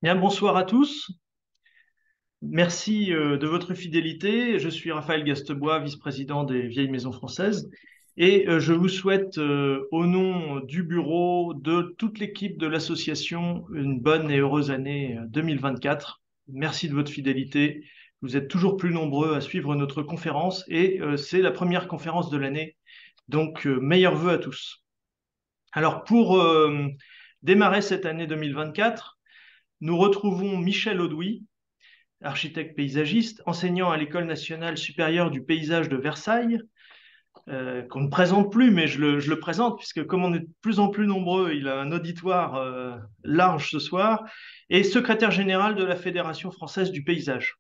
Bien, bonsoir à tous. Merci de votre fidélité. Je suis Raphaël Gastebois, vice-président des Vieilles Maisons Françaises. Et je vous souhaite, au nom du bureau, de toute l'équipe de l'association, une bonne et heureuse année 2024. Merci de votre fidélité. Vous êtes toujours plus nombreux à suivre notre conférence et c'est la première conférence de l'année. Donc, meilleurs vœux à tous. Alors, pour démarrer cette année 2024, nous retrouvons Michel Audoui, architecte paysagiste, enseignant à l'École nationale supérieure du paysage de Versailles, qu'on ne présente plus, mais je le présente, puisque comme on est de plus en plus nombreux, il a un auditoire large ce soir, et secrétaire général de la Fédération française du paysage.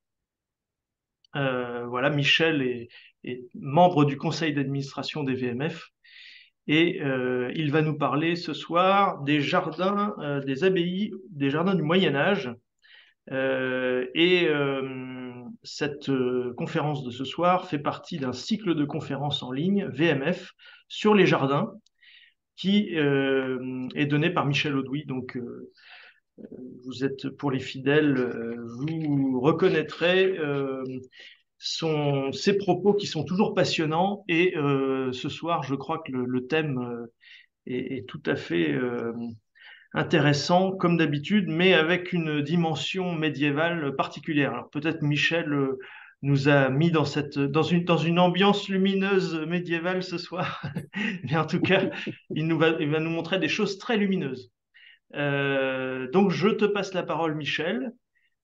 Voilà, Michel est membre du conseil d'administration des VMF, et il va nous parler ce soir des jardins, des abbayes, des jardins du Moyen Âge. Cette conférence de ce soir fait partie d'un cycle de conférences en ligne, VMF, sur les jardins, qui est donné par Michel Audoui. Donc, vous êtes, pour les fidèles, vous reconnaîtrez ses propos qui sont toujours passionnants. Et ce soir, je crois que le thème est tout à fait intéressant, comme d'habitude, mais avec une dimension médiévale particulière. Alors peut-être Michel nous a mis dans une ambiance lumineuse médiévale ce soir, mais en tout cas, il va nous montrer des choses très lumineuses. Donc je te passe la parole, Michel,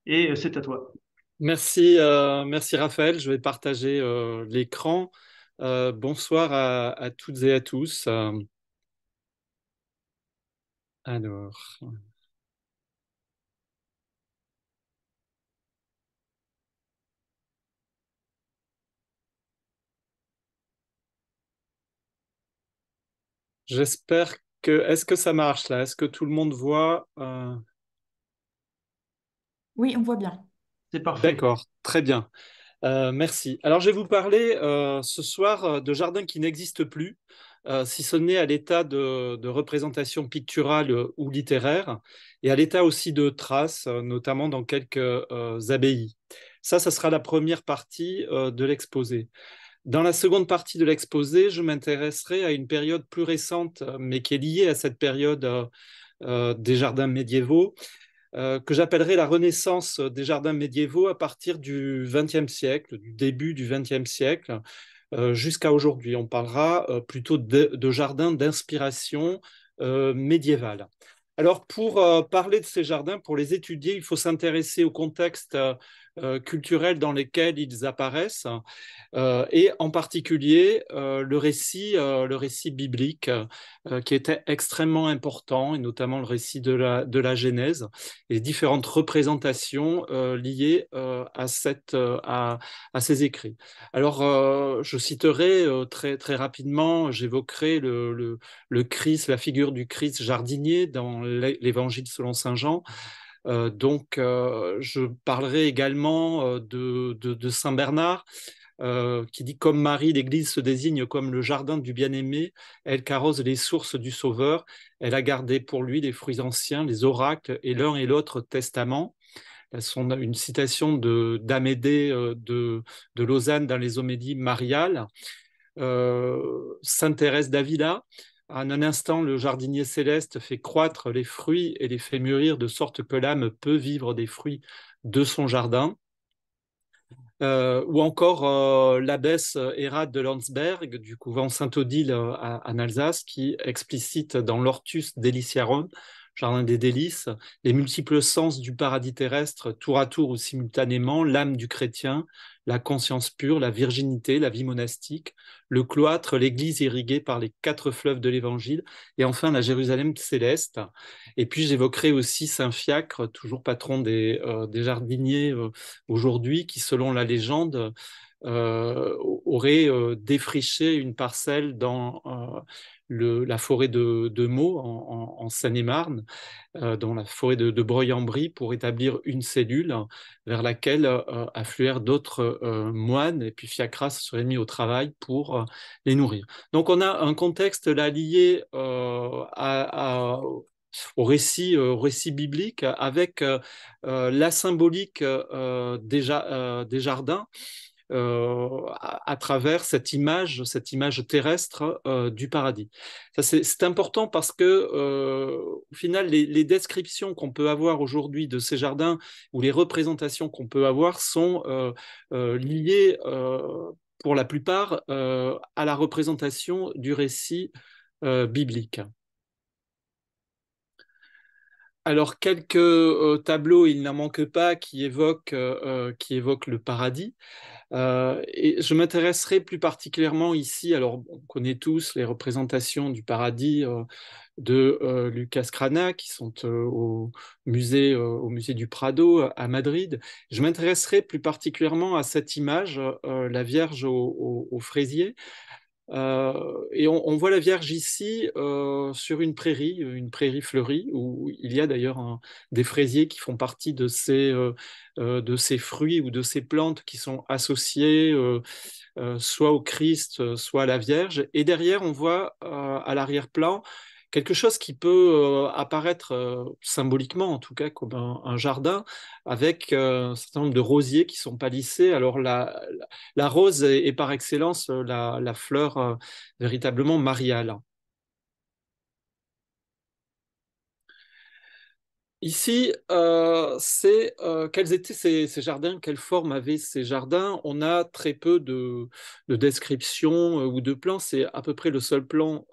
et c'est à toi. Merci Raphaël. Je vais partager l'écran. Bonsoir à toutes et à tous. Alors, j'espère que... Est-ce que ça marche là? Est-ce que tout le monde voit Oui, on voit bien. C'est parfait. D'accord, très bien. Merci. Alors, je vais vous parler ce soir de jardins qui n'existent plus, si ce n'est à l'état de représentation picturale ou littéraire, et à l'état aussi de traces, notamment dans quelques abbayes. Ça sera la première partie de l'exposé. Dans la seconde partie de l'exposé, je m'intéresserai à une période plus récente, mais qui est liée à cette période des jardins médiévaux, que j'appellerai la renaissance des jardins médiévaux à partir du XXe siècle, du début du XXe siècle, jusqu'à aujourd'hui. On parlera plutôt de jardins d'inspiration médiévale. Alors, pour parler de ces jardins, pour les étudier, il faut s'intéresser au contexte culturel dans lequel ils apparaissent, et en particulier le récit biblique qui était extrêmement important, et notamment le récit de la Genèse, et différentes représentations liées à ces écrits. Alors, je citerai très rapidement, j'évoquerai le Christ, la figure du Christ jardinier dans l'Évangile selon Saint Jean. Je parlerai également de Saint Bernard, qui dit comme Marie, l'Église se désigne comme le jardin du bien-aimé, elle carrose les sources du Sauveur, elle a gardé pour lui les fruits anciens, les oracles et l'un et l'autre testament. Une citation d'Amédée de Lausanne dans les Homélies mariales. Sainte Thérèse d'Avila, en un instant, le jardinier céleste fait croître les fruits et les fait mûrir de sorte que l'âme peut vivre des fruits de son jardin. Ou encore l'abbesse Hérade de Landsberg du couvent Saint-Odile en Alsace qui explicite dans l'Hortus Deliciarum, Jardin des délices, les multiples sens du paradis terrestre, tour à tour ou simultanément, l'âme du chrétien, la conscience pure, la virginité, la vie monastique, le cloître, l'église irriguée par les quatre fleuves de l'Évangile, et enfin la Jérusalem céleste. Et puis j'évoquerai aussi Saint Fiacre, toujours patron des jardiniers aujourd'hui, qui selon la légende aurait défriché une parcelle dans la forêt de Meaux en Seine-et-Marne, dans la forêt de Breuil-en-Brie, pour établir une cellule vers laquelle affluèrent d'autres moines, et puis Fiacras serait mis au travail pour les nourrir. Donc on a un contexte là lié au récit biblique avec la symbolique des jardins à travers cette image terrestre du paradis. Ça, c'est important parce que, au final, les descriptions qu'on peut avoir aujourd'hui de ces jardins ou les représentations qu'on peut avoir sont liées, pour la plupart, à la représentation du récit biblique. Alors, quelques tableaux, il n'en manque pas, qui évoquent le paradis. Et je m'intéresserai plus particulièrement ici, alors on connaît tous les représentations du paradis de Lucas Cranach, qui sont au musée du Prado à Madrid. Je m'intéresserai plus particulièrement à cette image, la Vierge au fraisier. Et on voit la Vierge ici sur une prairie fleurie, où il y a d'ailleurs des fraisiers qui font partie de ces fruits ou de ces plantes qui sont associés soit au Christ, soit à la Vierge. Et derrière, on voit à l'arrière-plan quelque chose qui peut apparaître symboliquement, en tout cas, comme un jardin, avec un certain nombre de rosiers qui sont palissés. Alors la rose est par excellence la fleur véritablement mariale. Ici, c'est quels étaient ces jardins, quelle forme avaient ces jardins. On a très peu de descriptions ou de plans. C'est à peu près le seul plan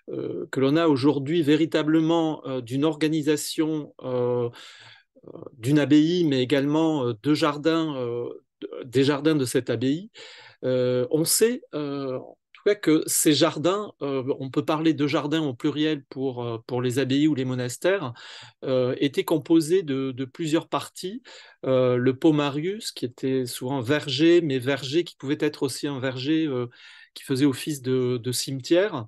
que l'on a aujourd'hui véritablement d'une organisation d'une abbaye, mais également de jardins, des jardins de cette abbaye. On sait en tout cas que ces jardins, on peut parler de jardins au pluriel pour les abbayes ou les monastères, étaient composés de plusieurs parties. Le pomarius, qui était souvent verger, mais verger qui pouvait être aussi un verger qui faisait office de cimetière.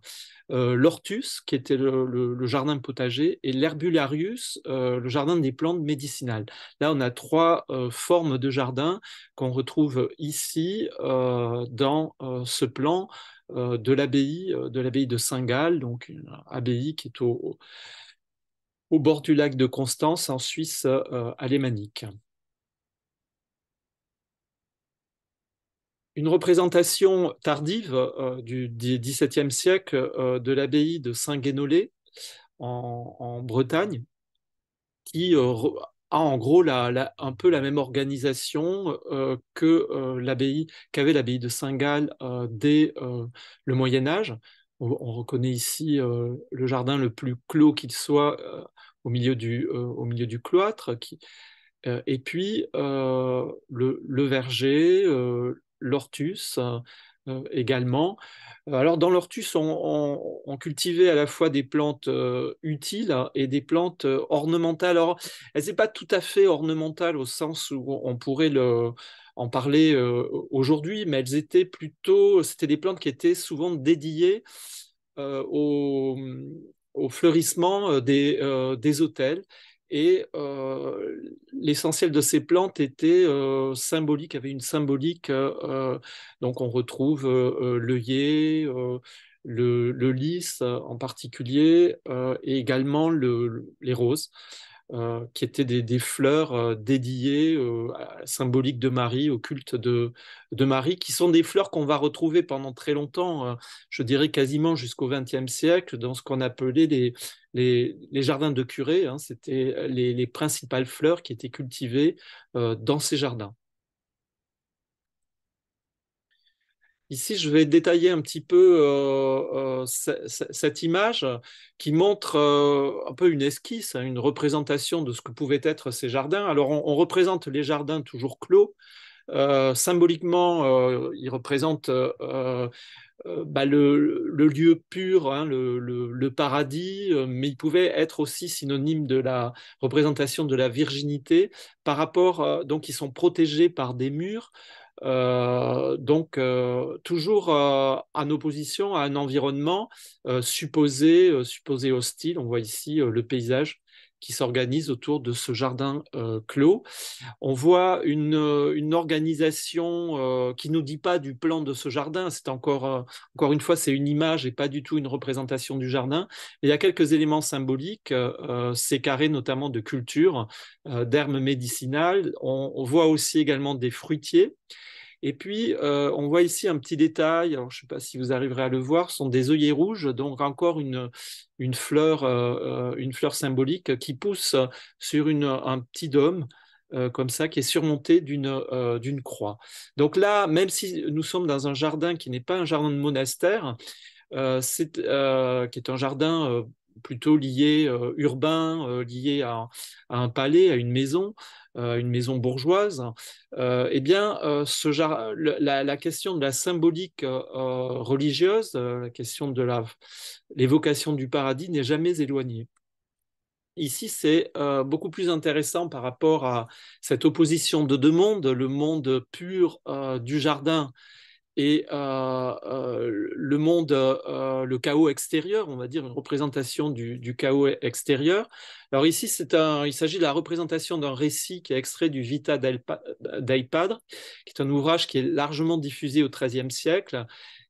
L'ortus, qui était le jardin potager, et l'herbularius, le jardin des plantes médicinales. Là, on a trois formes de jardin qu'on retrouve ici dans ce plan de l'abbaye de Saint-Gall, donc une abbaye qui est au bord du lac de Constance, en Suisse alémanique. Une représentation tardive du XVIIe siècle de l'abbaye de Saint-Guénolé en Bretagne, qui a en gros un peu la même organisation qu'avait l'abbaye de Saint-Gall dès le Moyen Âge. On reconnaît ici le jardin le plus clos qu'il soit au milieu du cloître, et puis le verger, l'ortus également. Alors dans l'ortus, on cultivait à la fois des plantes utiles et des plantes ornementales. Alors elles n'est pas tout à fait ornementales au sens où on pourrait en parler aujourd'hui, mais c'était des plantes qui étaient souvent dédiées euh, au, au fleurissement des autels. Et l'essentiel de ces plantes était symbolique, avait une symbolique. Donc on retrouve l'œillet, le lys en particulier, et également les roses, qui étaient des fleurs dédiées, symboliques de Marie, au culte de Marie, qui sont des fleurs qu'on va retrouver pendant très longtemps, je dirais quasiment jusqu'au XXe siècle, dans ce qu'on appelait les jardins de curé. Hein. C'était les principales fleurs qui étaient cultivées dans ces jardins. Ici, je vais détailler un petit peu cette image qui montre un peu une esquisse, hein, une représentation de ce que pouvaient être ces jardins. Alors, on représente les jardins toujours clos. Symboliquement, ils représentent le lieu pur, hein, le paradis, mais il pouvait être aussi synonyme de la représentation de la virginité par rapport, donc ils sont protégés par des murs, toujours en opposition à un environnement supposé hostile. On voit ici le paysage qui s'organisent autour de ce jardin clos. On voit une organisation qui ne nous dit pas du plan de ce jardin. C'est encore une fois, c'est une image et pas du tout une représentation du jardin. Il y a quelques éléments symboliques, ces carrés notamment de culture, d'herbes médicinales. On voit aussi également des fruitiers. Et puis, on voit ici un petit détail, alors je ne sais pas si vous arriverez à le voir, ce sont des œillets rouges, donc encore une fleur symbolique qui pousse sur un petit dôme, comme ça, qui est surmonté d'une croix. Donc là, même si nous sommes dans un jardin qui n'est pas un jardin de monastère, qui est un jardin plutôt lié urbain, lié à un palais, à une maison bourgeoise, eh bien, la question de la symbolique religieuse, la question de l'évocation du paradis n'est jamais éloignée. Ici, c'est beaucoup plus intéressant par rapport à cette opposition de deux mondes, le monde pur du jardin et le monde, le chaos extérieur, on va dire une représentation du chaos extérieur. Alors ici, il s'agit de la représentation d'un récit qui est extrait du Vita d'El Padre, qui est un ouvrage qui est largement diffusé au XIIIe siècle.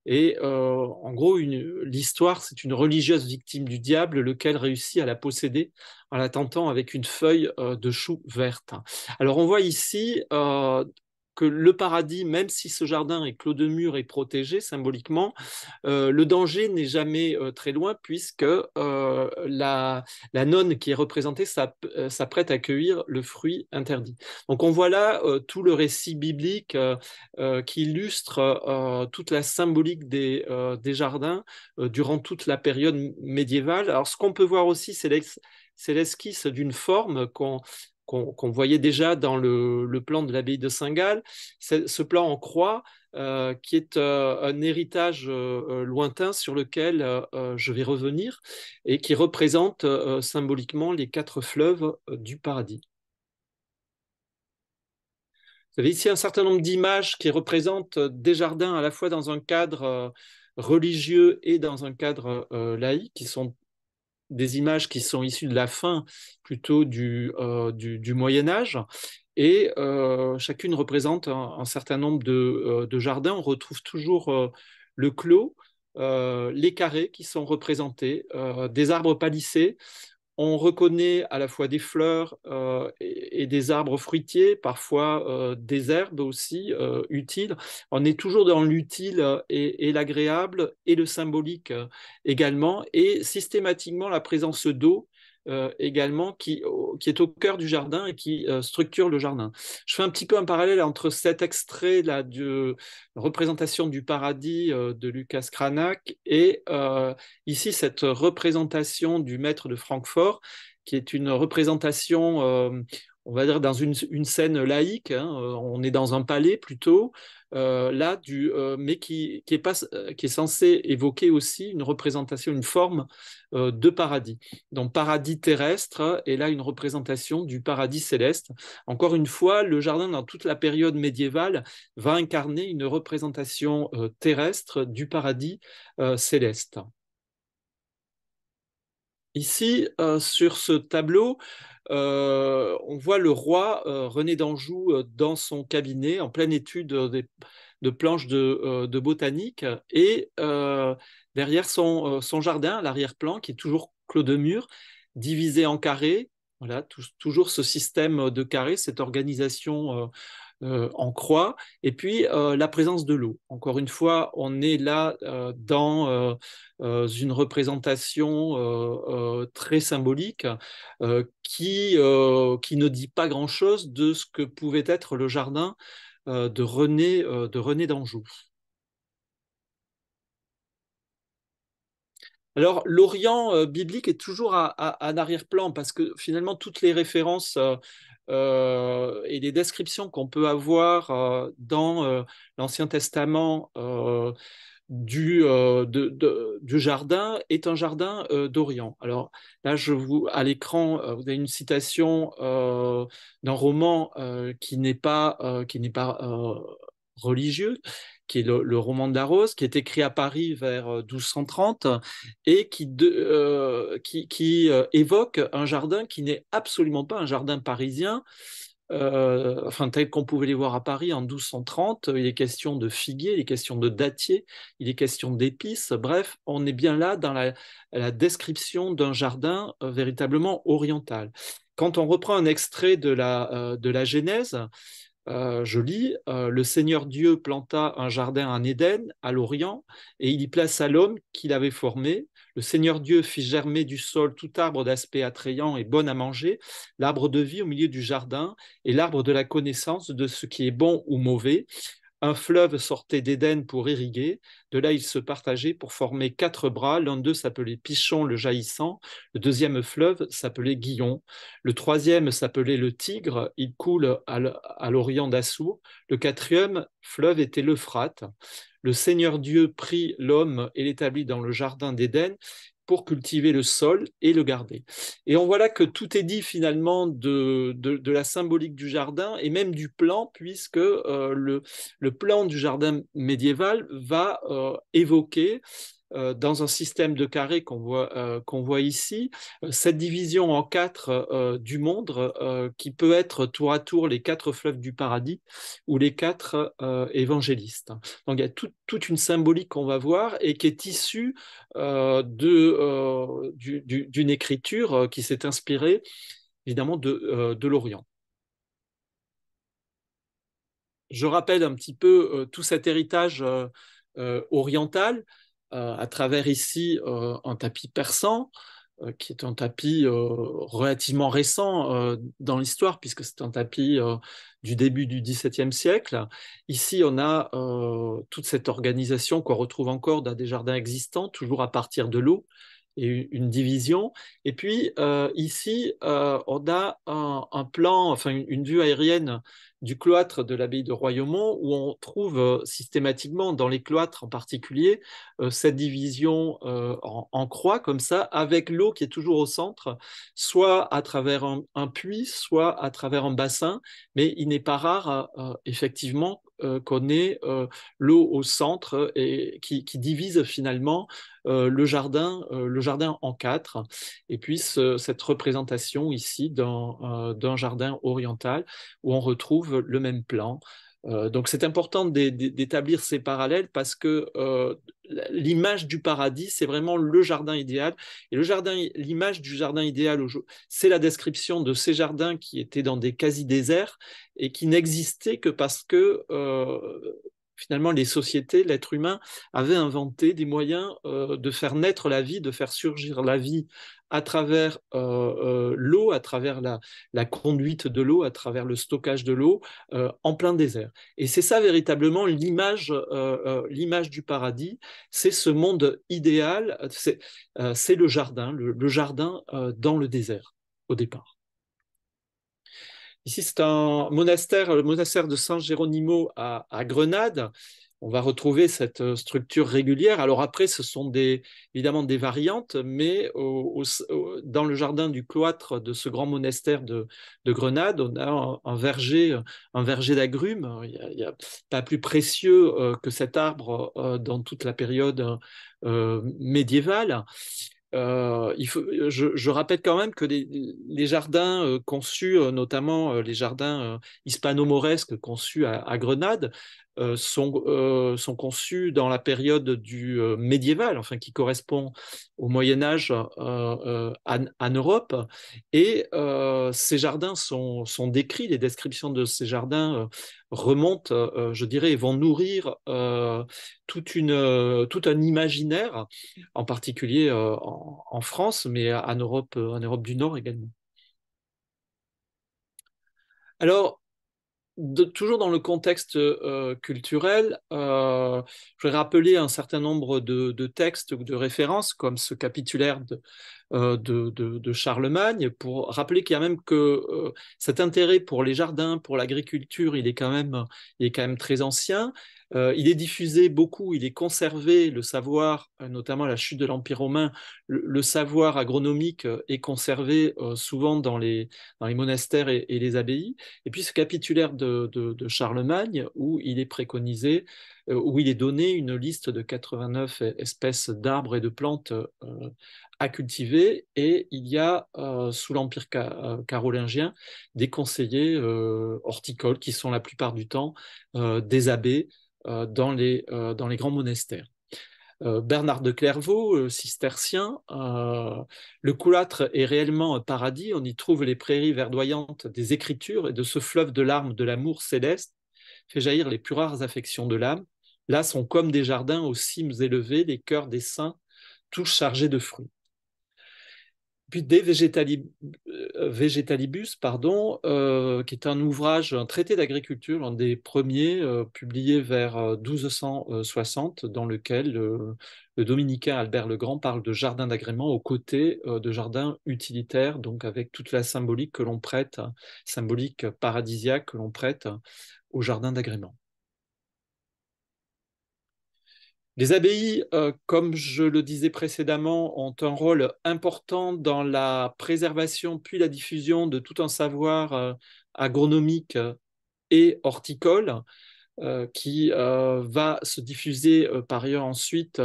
Et en gros, l'histoire, c'est une religieuse victime du diable, lequel réussit à la posséder en la tentant avec une feuille de chou verte. Alors on voit ici que le paradis, même si ce jardin est clos de murs et protégé symboliquement, le danger n'est jamais très loin puisque la nonne qui est représentée s'apprête à cueillir le fruit interdit. Donc on voit là tout le récit biblique qui illustre toute la symbolique des jardins durant toute la période médiévale. Alors ce qu'on peut voir aussi, c'est l'esquisse d'une forme qu'on voyait déjà dans le plan de l'abbaye de Saint-Gall, ce plan en croix qui est un héritage lointain sur lequel je vais revenir et qui représente symboliquement les 4 fleuves du paradis. Vous avez ici un certain nombre d'images qui représentent des jardins à la fois dans un cadre religieux et dans un cadre laïque, qui sont des images qui sont issues de la fin plutôt du Moyen Âge. Et chacune représente un certain nombre de jardins. On retrouve toujours le clos, les carrés qui sont représentés, des arbres palissés. On reconnaît à la fois des fleurs et des arbres fruitiers, parfois des herbes aussi utiles. On est toujours dans l'utile et l'agréable et le symbolique également, et systématiquement la présence d'eau également qui est au cœur du jardin et qui structure le jardin. Je fais un petit peu un parallèle entre cet extrait là de représentation du paradis de Lucas Cranach et ici cette représentation du maître de Francfort, qui est une représentation on va dire dans une scène laïque, hein, on est dans un palais plutôt, là, mais qui est censé évoquer aussi une représentation, une forme de paradis. Donc paradis terrestre, et là une représentation du paradis céleste. Encore une fois, le jardin dans toute la période médiévale va incarner une représentation terrestre du paradis céleste. Ici, sur ce tableau, on voit le roi René d'Anjou dans son cabinet en pleine étude de planches de botanique et derrière son jardin, à l'arrière-plan, qui est toujours clos de murs, divisé en carrés. Voilà, toujours ce système de carrés, cette organisation en croix, et puis la présence de l'eau. Encore une fois, on est là dans une représentation très symbolique qui ne dit pas grand-chose de ce que pouvait être le jardin de René d'Anjou. Alors, l'Orient biblique est toujours en arrière-plan parce que finalement, toutes les références et les descriptions qu'on peut avoir dans l'Ancien Testament du jardin est un jardin d'Orient. Alors là, à l'écran, vous avez une citation d'un roman qui n'est pas religieux, qui est le roman de la Rose, qui est écrit à Paris vers 1230 et qui évoque un jardin qui n'est absolument pas un jardin parisien, enfin tel qu'on pouvait les voir à Paris en 1230. Il est question de figuier, il est question de dattier, il est question d'épices. Bref, on est bien là dans la description d'un jardin véritablement oriental. Quand on reprend un extrait de la Genèse, je lis, le Seigneur Dieu planta un jardin en Éden, à l'Orient, et il y plaça l'homme qu'il avait formé. Le Seigneur Dieu fit germer du sol tout arbre d'aspect attrayant et bon à manger, l'arbre de vie au milieu du jardin, et l'arbre de la connaissance de ce qui est bon ou mauvais. Un fleuve sortait d'Éden pour irriguer. De là, ils se partageaient pour former quatre bras. L'un d'eux s'appelait Pichon le jaillissant. Le deuxième fleuve s'appelait Guillon. Le troisième s'appelait le Tigre. Il coule à l'orient d'Assour. Le quatrième fleuve était l'Euphrate. Le Seigneur Dieu prit l'homme et l'établit dans le jardin d'Éden pour cultiver le sol et le garder. Et on voit là que tout est dit finalement de la symbolique du jardin et même du plan, puisque le plan du jardin médiéval va évoquer dans un système de carrés qu'on voit ici, cette division en quatre du monde qui peut être tour à tour les quatre fleuves du paradis ou les quatre évangélistes. Donc il y a toute une symbolique qu'on va voir et qui est issue d'une écriture qui s'est inspirée évidemment de l'Orient. Je rappelle un petit peu tout cet héritage oriental à travers ici un tapis persan, qui est un tapis relativement récent dans l'histoire, puisque c'est un tapis du début du XVIIe siècle. Ici, on a toute cette organisation qu'on retrouve encore dans des jardins existants, toujours à partir de l'eau, et une division. Et puis ici, on a un plan, enfin une vue aérienne du cloître de l'abbaye de Royaumont, où on trouve systématiquement, dans les cloîtres en particulier, cette division en croix, comme ça, avec l'eau qui est toujours au centre, soit à travers un puits, soit à travers un bassin, mais il n'est pas rare, effectivement, qu'on ait l'eau au centre et qui divise finalement le jardin en quatre. Et puis cette représentation ici d'un jardin oriental où on retrouve le même plan. Donc c'est important d'établir ces parallèles parce que l'image du paradis, c'est vraiment le jardin idéal. Et l'image du jardin idéal, c'est la description de ces jardins qui étaient dans des quasi-déserts et qui n'existaient que parce que finalement les sociétés, l'être humain avait inventé des moyens de faire naître la vie, de faire surgir la vie à travers l'eau, à travers la conduite de l'eau, à travers le stockage de l'eau en plein désert. Et c'est ça véritablement l'image du paradis, c'est ce monde idéal, c'est le jardin, le jardin dans le désert au départ. Ici, c'est un monastère, le monastère de San Geronimo à Grenade. On va retrouver cette structure régulière. Alors après, ce sont évidemment des variantes, mais dans le jardin du cloître de ce grand monastère de Grenade, on a un verger d'agrumes. Il n'y a pas plus précieux que cet arbre dans toute la période médiévale. Je rappelle quand même que les jardins conçus, notamment les jardins hispano-mauresques conçus à Grenade, sont conçus dans la période du médiéval, enfin qui correspond au Moyen Âge en Europe. Et ces jardins sont décrits, les descriptions de ces jardins remontent, je dirais, et vont nourrir tout un imaginaire, en particulier en France, mais en Europe du Nord également. Alors, toujours dans le contexte culturel, je vais rappeler un certain nombre de textes ou de références, comme ce capitulaire de Charlemagne, pour rappeler qu'il y a même que cet intérêt pour les jardins, pour l'agriculture, il est quand même très ancien. Il est diffusé beaucoup, il est conservé, le savoir, notamment à la chute de l'Empire romain, le savoir agronomique est conservé souvent dans les monastères et les abbayes. Et puis ce capitulaire de Charlemagne, où il est préconisé, où il est donné une liste de 89 espèces d'arbres et de plantes à cultiver, et il y a sous l'Empire carolingien des conseillers horticoles qui sont la plupart du temps des abbés dans les grands monastères. Bernard de Clairvaux, cistercien, le Coulâtre est réellement un paradis, on y trouve les prairies verdoyantes des Écritures et de ce fleuve de larmes de l'amour céleste fait jaillir les plus rares affections de l'âme. Là sont comme des jardins aux cimes élevées, les cœurs des saints, tous chargés de fruits. Puis Vegetalibus, pardon, qui est un ouvrage, un traité d'agriculture, l'un des premiers, publié vers 1260, dans lequel le dominicain Albert le Grand parle de jardin d'agrément aux côtés de jardins utilitaires, donc avec toute la symbolique que l'on prête, symbolique paradisiaque que l'on prête au jardin d'agrément. Les abbayes, comme je le disais précédemment, ont un rôle important dans la préservation puis la diffusion de tout un savoir agronomique et horticole qui va se diffuser par ailleurs ensuite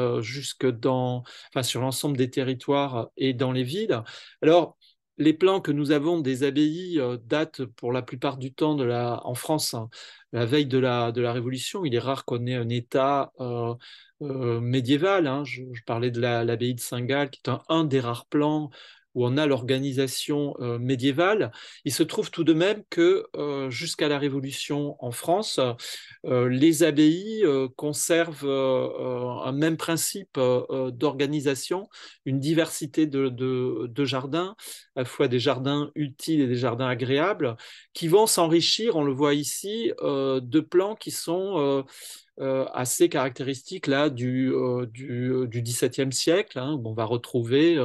sur l'ensemble des territoires et dans les villes. Alors, les plans que nous avons des abbayes datent pour la plupart du temps en France, hein, la veille de la Révolution. Il est rare qu'on ait un état médiéval, hein. Je parlais de l'abbaye de Saint-Gall, qui est un des rares plans où on a l'organisation médiévale. Il se trouve tout de même que jusqu'à la Révolution en France, les abbayes conservent un même principe d'organisation, une diversité de jardins, à la fois des jardins utiles et des jardins agréables, qui vont s'enrichir, on le voit ici, de plans qui sont assez caractéristiques là, du XVIIe siècle, hein, où on va retrouver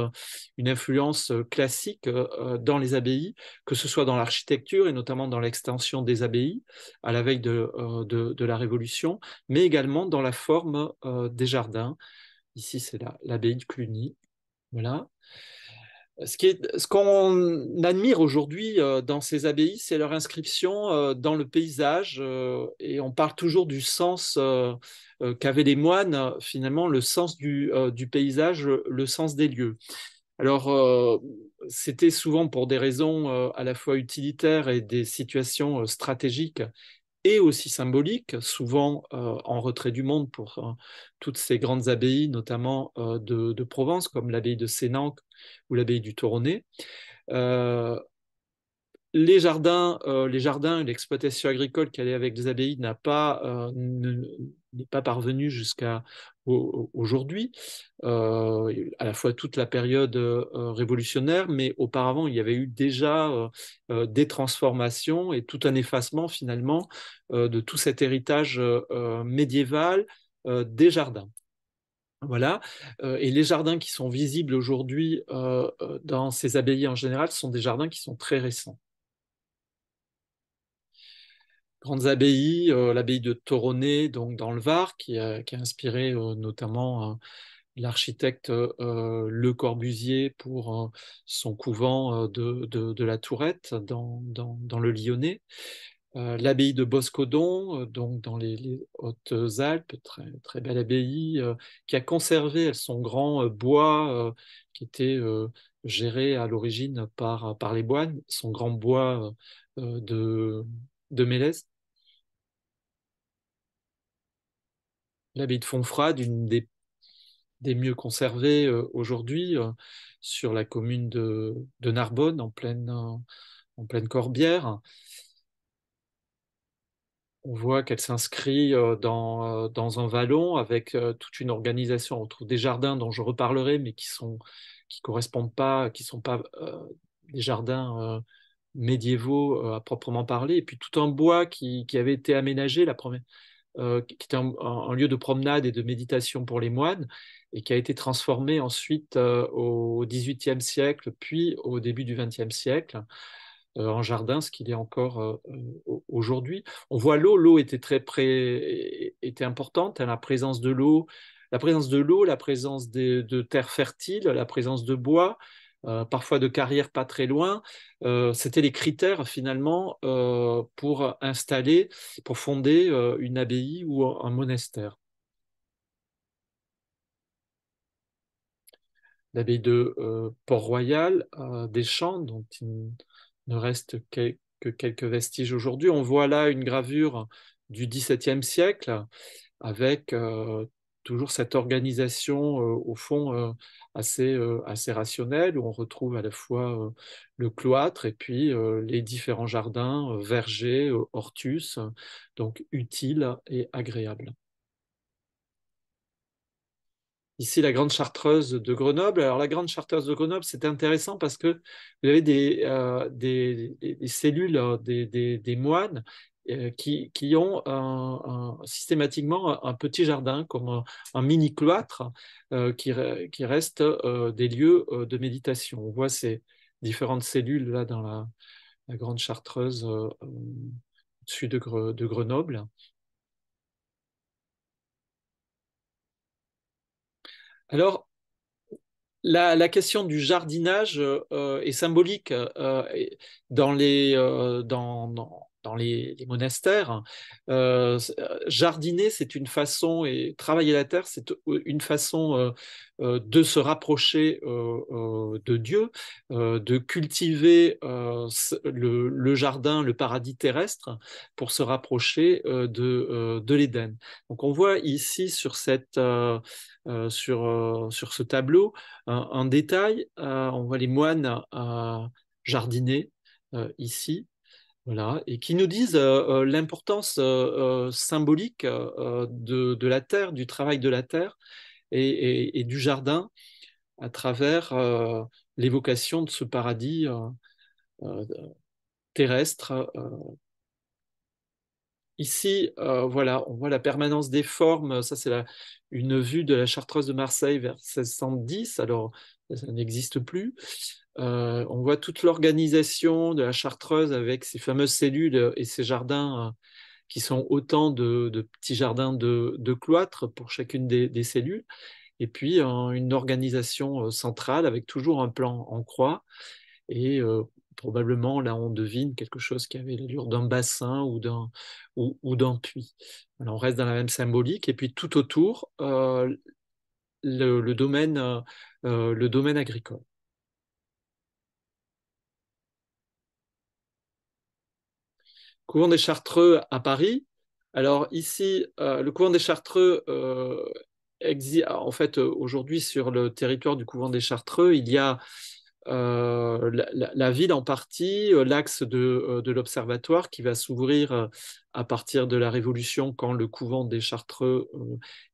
une influence classique dans les abbayes, que ce soit dans l'architecture et notamment dans l'extension des abbayes à la veille de la Révolution, mais également dans la forme des jardins. Ici, c'est l'abbaye de Cluny. Voilà. Ce qu'on admire aujourd'hui dans ces abbayes, c'est leur inscription dans le paysage, et on parle toujours du sens qu'avaient les moines, finalement, le sens du paysage, le sens des lieux. Alors, c'était souvent pour des raisons à la fois utilitaires et des situations stratégiques et aussi symboliques, souvent en retrait du monde pour toutes ces grandes abbayes, notamment de Provence, comme l'abbaye de Sénanque ou l'abbaye du Toronnet. Euh, les jardins et l'exploitation agricole qui allait avec les abbayes n'est pas parvenue jusqu'à aujourd'hui, à la fois toute la période révolutionnaire, mais auparavant il y avait eu déjà des transformations et tout un effacement finalement de tout cet héritage médiéval des jardins. Voilà. Et les jardins qui sont visibles aujourd'hui dans ces abbayes en général sont des jardins qui sont très récents. Grandes abbayes, l'abbaye de Toronnet, donc dans le Var, qui a inspiré notamment l'architecte Le Corbusier pour son couvent de la Tourette dans le Lyonnais. L'abbaye de Boscodon, donc dans les Hautes-Alpes, très, très belle abbaye, qui a conservé son grand bois qui était géré à l'origine par les moines, son grand bois de Mélèze. L'abbaye de Fontfrade, une des mieux conservées aujourd'hui, sur la commune de Narbonne, en pleine Corbière. On voit qu'elle s'inscrit dans un vallon avec toute une organisation. On trouve des jardins dont je reparlerai, mais qui correspondent pas, qui sont pas des jardins médiévaux à proprement parler. Et puis tout un bois qui avait été aménagé, qui était un lieu de promenade et de méditation pour les moines, et qui a été transformé ensuite au XVIIIe siècle, puis au début du XXe siècle. en jardin, ce qu'il est encore aujourd'hui. On voit l'eau était importante, hein, la présence de l'eau, la présence de terres fertiles, la présence de bois, parfois de carrières pas très loin. C'était les critères finalement pour installer, pour fonder une abbaye ou un monastère. L'abbaye de Port-Royal, des Champs, dont il ne reste que quelques vestiges aujourd'hui. On voit là une gravure du XVIIe siècle avec toujours cette organisation au fond assez rationnelle où on retrouve à la fois le cloître et puis les différents jardins, vergers, hortus, donc utiles et agréables. Ici, la Grande Chartreuse de Grenoble. Alors, la Grande Chartreuse de Grenoble, c'est intéressant parce que vous avez des cellules, des moines qui ont systématiquement un petit jardin, comme un mini cloître, qui reste des lieux de méditation. On voit ces différentes cellules là dans la Grande Chartreuse au-dessus de Grenoble. Alors, la question du jardinage est symbolique dans les monastères. Jardiner, c'est une façon, et travailler la terre, c'est une façon de se rapprocher de Dieu, de cultiver le jardin, le paradis terrestre, pour se rapprocher de l'Éden. Donc on voit ici sur ce tableau un détail. On voit les moines jardiner ici, voilà, et qui nous disent l'importance symbolique de la terre, du travail de la terre et du jardin à travers l'évocation de ce paradis euh, terrestre. Ici, voilà, on voit la permanence des formes. Ça, c'est une vue de la Chartreuse de Marseille vers 1610. Alors, ça n'existe plus. On voit toute l'organisation de la Chartreuse avec ces fameuses cellules et ces jardins qui sont autant de petits jardins de cloître pour chacune des cellules. Et puis, une organisation centrale avec toujours un plan en croix et probablement là on devine quelque chose qui avait l'allure d'un bassin ou d'un puits. Alors on reste dans la même symbolique et puis tout autour le domaine agricole. Couvent des Chartreux à Paris. Alors ici, le couvent des Chartreux en fait aujourd'hui sur le territoire du couvent des Chartreux, il y a la ville en partie, l'axe de l'observatoire qui va s'ouvrir à partir de la Révolution quand le couvent des Chartreux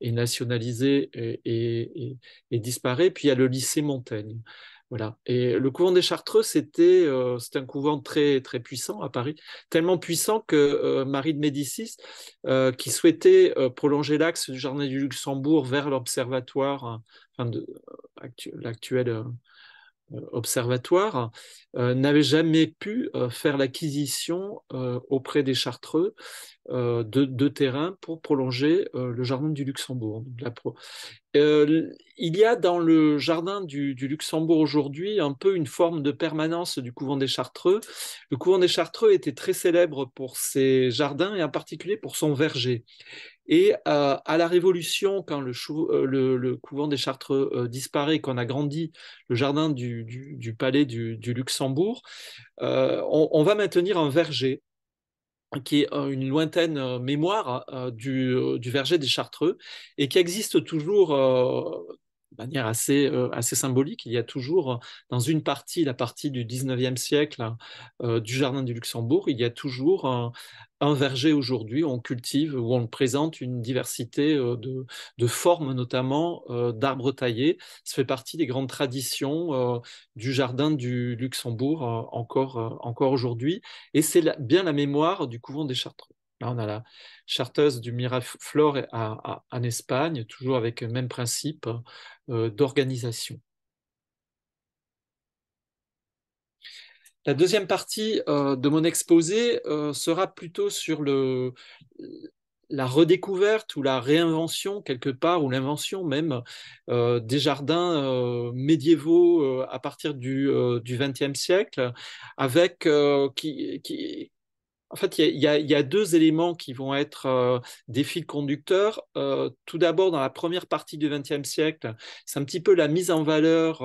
est nationalisé et disparaît. Puis il y a le lycée Montaigne. Voilà. Et le couvent des Chartreux, c'est un couvent très, très puissant à Paris, tellement puissant que Marie de Médicis, qui souhaitait prolonger l'axe du Jardin du Luxembourg vers l'observatoire, enfin l'actuel observatoire, n'avait jamais pu faire l'acquisition auprès des Chartreux de terrain pour prolonger le jardin du Luxembourg. Il y a dans le jardin du Luxembourg aujourd'hui un peu une forme de permanence du couvent des Chartreux. Le couvent des Chartreux était très célèbre pour ses jardins et en particulier pour son verger. Et à la Révolution, quand le couvent des Chartreux disparaît, qu'on a grandi le jardin du palais du Luxembourg, on va maintenir un verger qui est une lointaine mémoire du verger des Chartreux et qui existe toujours de manière assez symbolique. Il y a toujours dans une partie, la partie du 19e siècle du Jardin du Luxembourg, il y a toujours un verger aujourd'hui où on cultive, où on présente une diversité de formes, notamment d'arbres taillés. Ça fait partie des grandes traditions du Jardin du Luxembourg encore aujourd'hui. Et c'est bien la mémoire du couvent des Chartreux. Là, on a la chartreuse du Miraflore en Espagne, toujours avec le même principe d'organisation. La deuxième partie de mon exposé sera plutôt sur la redécouverte ou la réinvention quelque part, ou l'invention même des jardins médiévaux à partir du XXe siècle, avec en fait, il y a deux éléments qui vont être des fils conducteurs. Tout d'abord, dans la première partie du XXe siècle, c'est un petit peu la mise en valeur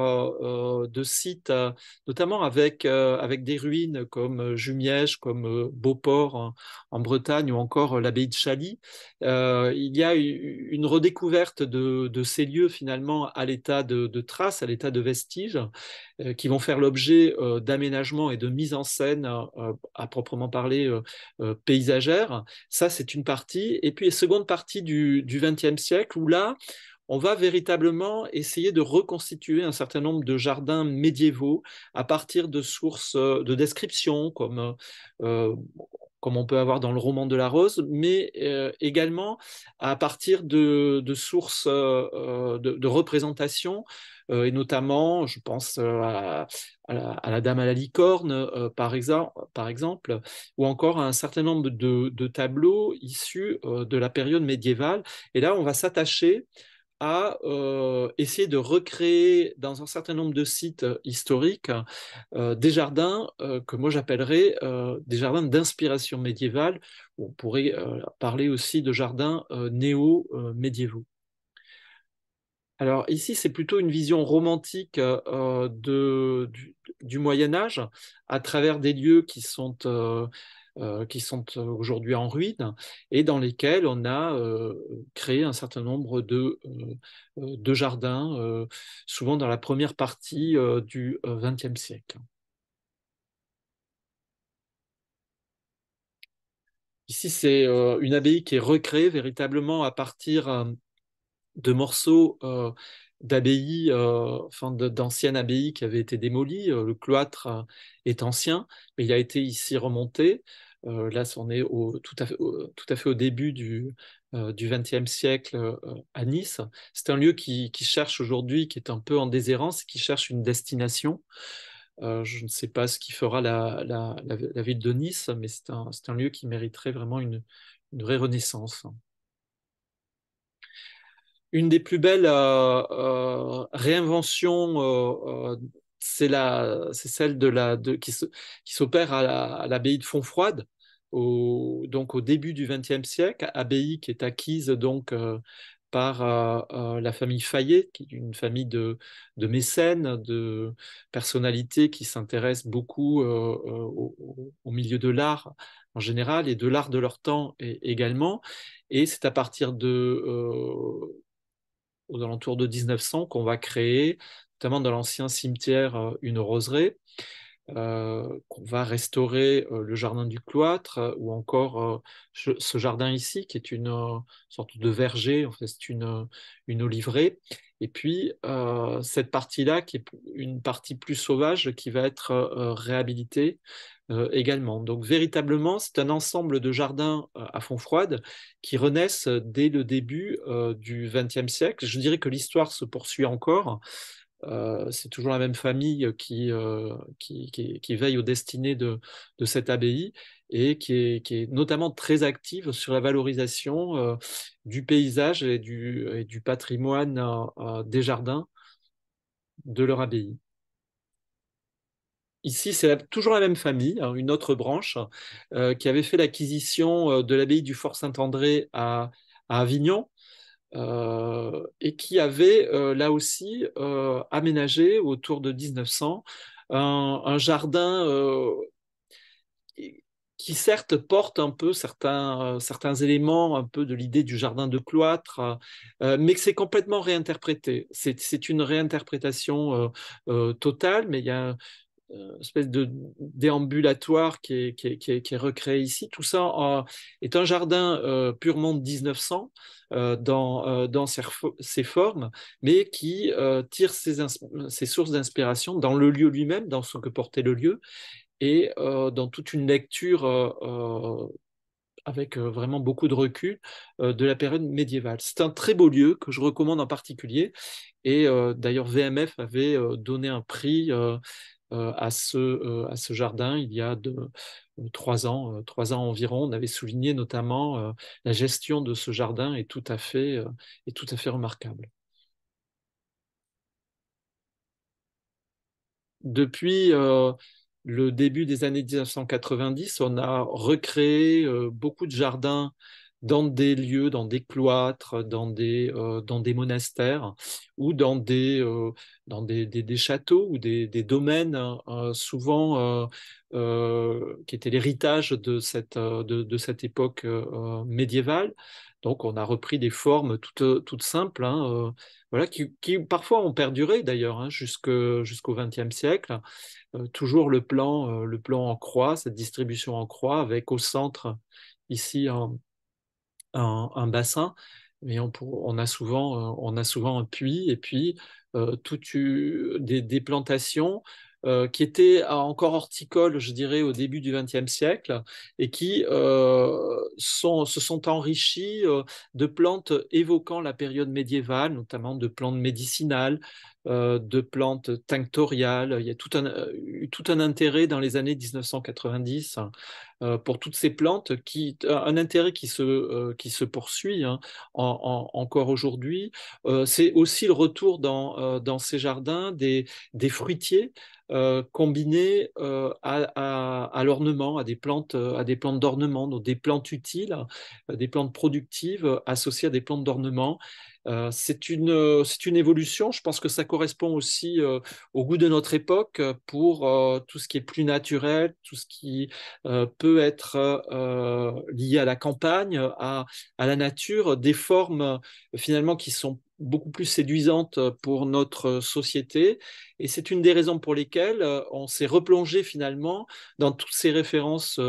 de sites, notamment avec des ruines comme Jumièges, comme Beauport en Bretagne ou encore l'abbaye de Chaly. Il y a une redécouverte de ces lieux finalement à l'état de traces, à l'état de vestiges, qui vont faire l'objet d'aménagements et de mise en scène à proprement parler paysagère. Ça, c'est une partie. Et puis, seconde partie du XXe siècle, où là, on va véritablement essayer de reconstituer un certain nombre de jardins médiévaux à partir de sources de description, euh, comme on peut avoir dans le roman de la Rose, mais également à partir de sources de représentation, et notamment, je pense à la Dame à la licorne, par exemple, ou encore à un certain nombre de tableaux issus de la période médiévale. Et là, on va s'attacher à essayer de recréer dans un certain nombre de sites historiques des jardins que moi j'appellerais des jardins d'inspiration médiévale. On pourrait parler aussi de jardins néo-médiévaux. Alors ici, c'est plutôt une vision romantique du Moyen Âge à travers des lieux qui sont aujourd'hui en ruine et dans lesquels on a créé un certain nombre de jardins, souvent dans la première partie du XXe siècle. Ici, c'est une abbaye qui est recréée véritablement à partir de morceaux d'abbayes, enfin d'anciennes abbayes qui avaient été démolies. Le cloître est ancien, mais il a été ici remonté. Là, on est tout à fait au début du XXe siècle à Nice. C'est un lieu qui cherche aujourd'hui, qui est un peu en déshérence, qui cherche une destination. Je ne sais pas ce qui fera la ville de Nice, mais c'est un lieu qui mériterait vraiment une vraie renaissance. Une des plus belles réinventions, c'est celle qui s'opère à l'abbaye de Fontfroide, donc au début du XXe siècle, abbaye qui est acquise donc par la famille Fayet, qui est une famille de mécènes, de personnalités qui s'intéressent beaucoup au milieu de l'art en général et de l'art de leur temps également. Et c'est à partir aux alentours de 1900 qu'on va créer, notamment dans l'ancien cimetière, une roseraie, qu'on va restaurer le jardin du cloître, ou encore ce jardin ici, qui est une sorte de verger, en fait, c'est une oliveraie. Et puis, cette partie-là, qui est une partie plus sauvage, qui va être réhabilitée également. Donc, véritablement, c'est un ensemble de jardins à Fontfroide qui renaissent dès le début du XXe siècle. Je dirais que l'histoire se poursuit encore. C'est toujours la même famille qui veille aux destinées de cette abbaye et qui est notamment très active sur la valorisation du paysage et du patrimoine des jardins de leur abbaye. Ici, c'est toujours la même famille, hein, une autre branche, qui avait fait l'acquisition de l'abbaye du Fort Saint-André à Avignon, et qui avait là aussi aménagé autour de 1900 un jardin qui certes porte un peu certains éléments un peu de l'idée du jardin de cloître, mais que c'est complètement réinterprété. C'est une réinterprétation totale, mais il y a une espèce de déambulatoire qui est recréé ici. Tout ça est un jardin purement de 1900 dans ses formes, mais qui tire ses sources d'inspiration dans le lieu lui-même, dans ce que portait le lieu, et dans toute une lecture avec vraiment beaucoup de recul de la période médiévale. C'est un très beau lieu que je recommande en particulier. Et d'ailleurs, VMF avait donné un prix à ce jardin il y a 3 ans environ. On avait souligné notamment la gestion de ce jardin est tout à fait remarquable. Depuis le début des années 1990, on a recréé beaucoup de jardins dans des lieux, dans des cloîtres, dans des monastères ou dans des châteaux ou des domaines, hein, souvent qui étaient l'héritage de cette époque médiévale. Donc on a repris des formes toutes simples, hein, voilà, qui parfois ont perduré d'ailleurs, hein, jusqu'au XXe siècle. Toujours le plan en croix, cette distribution en croix, avec au centre ici un bassin, mais on a souvent un puits et puis des plantations qui étaient encore horticoles, je dirais, au début du XXe siècle et qui se sont enrichies de plantes évoquant la période médiévale, notamment de plantes médicinales, de plantes tinctoriales. Il y a eu tout un intérêt dans les années 1990 pour toutes ces plantes, un intérêt qui se poursuit, hein, encore aujourd'hui. C'est aussi le retour dans ces jardins des fruitiers combinés à l'ornement, à des plantes d'ornement, donc des plantes utiles, des plantes productives associées à des plantes d'ornement. C'est une évolution. Je pense que ça correspond aussi au goût de notre époque pour tout ce qui est plus naturel, tout ce qui peut être lié à la campagne, à la nature, des formes finalement qui sont beaucoup plus séduisantes pour notre société. Et c'est une des raisons pour lesquelles on s'est replongé finalement dans toutes ces références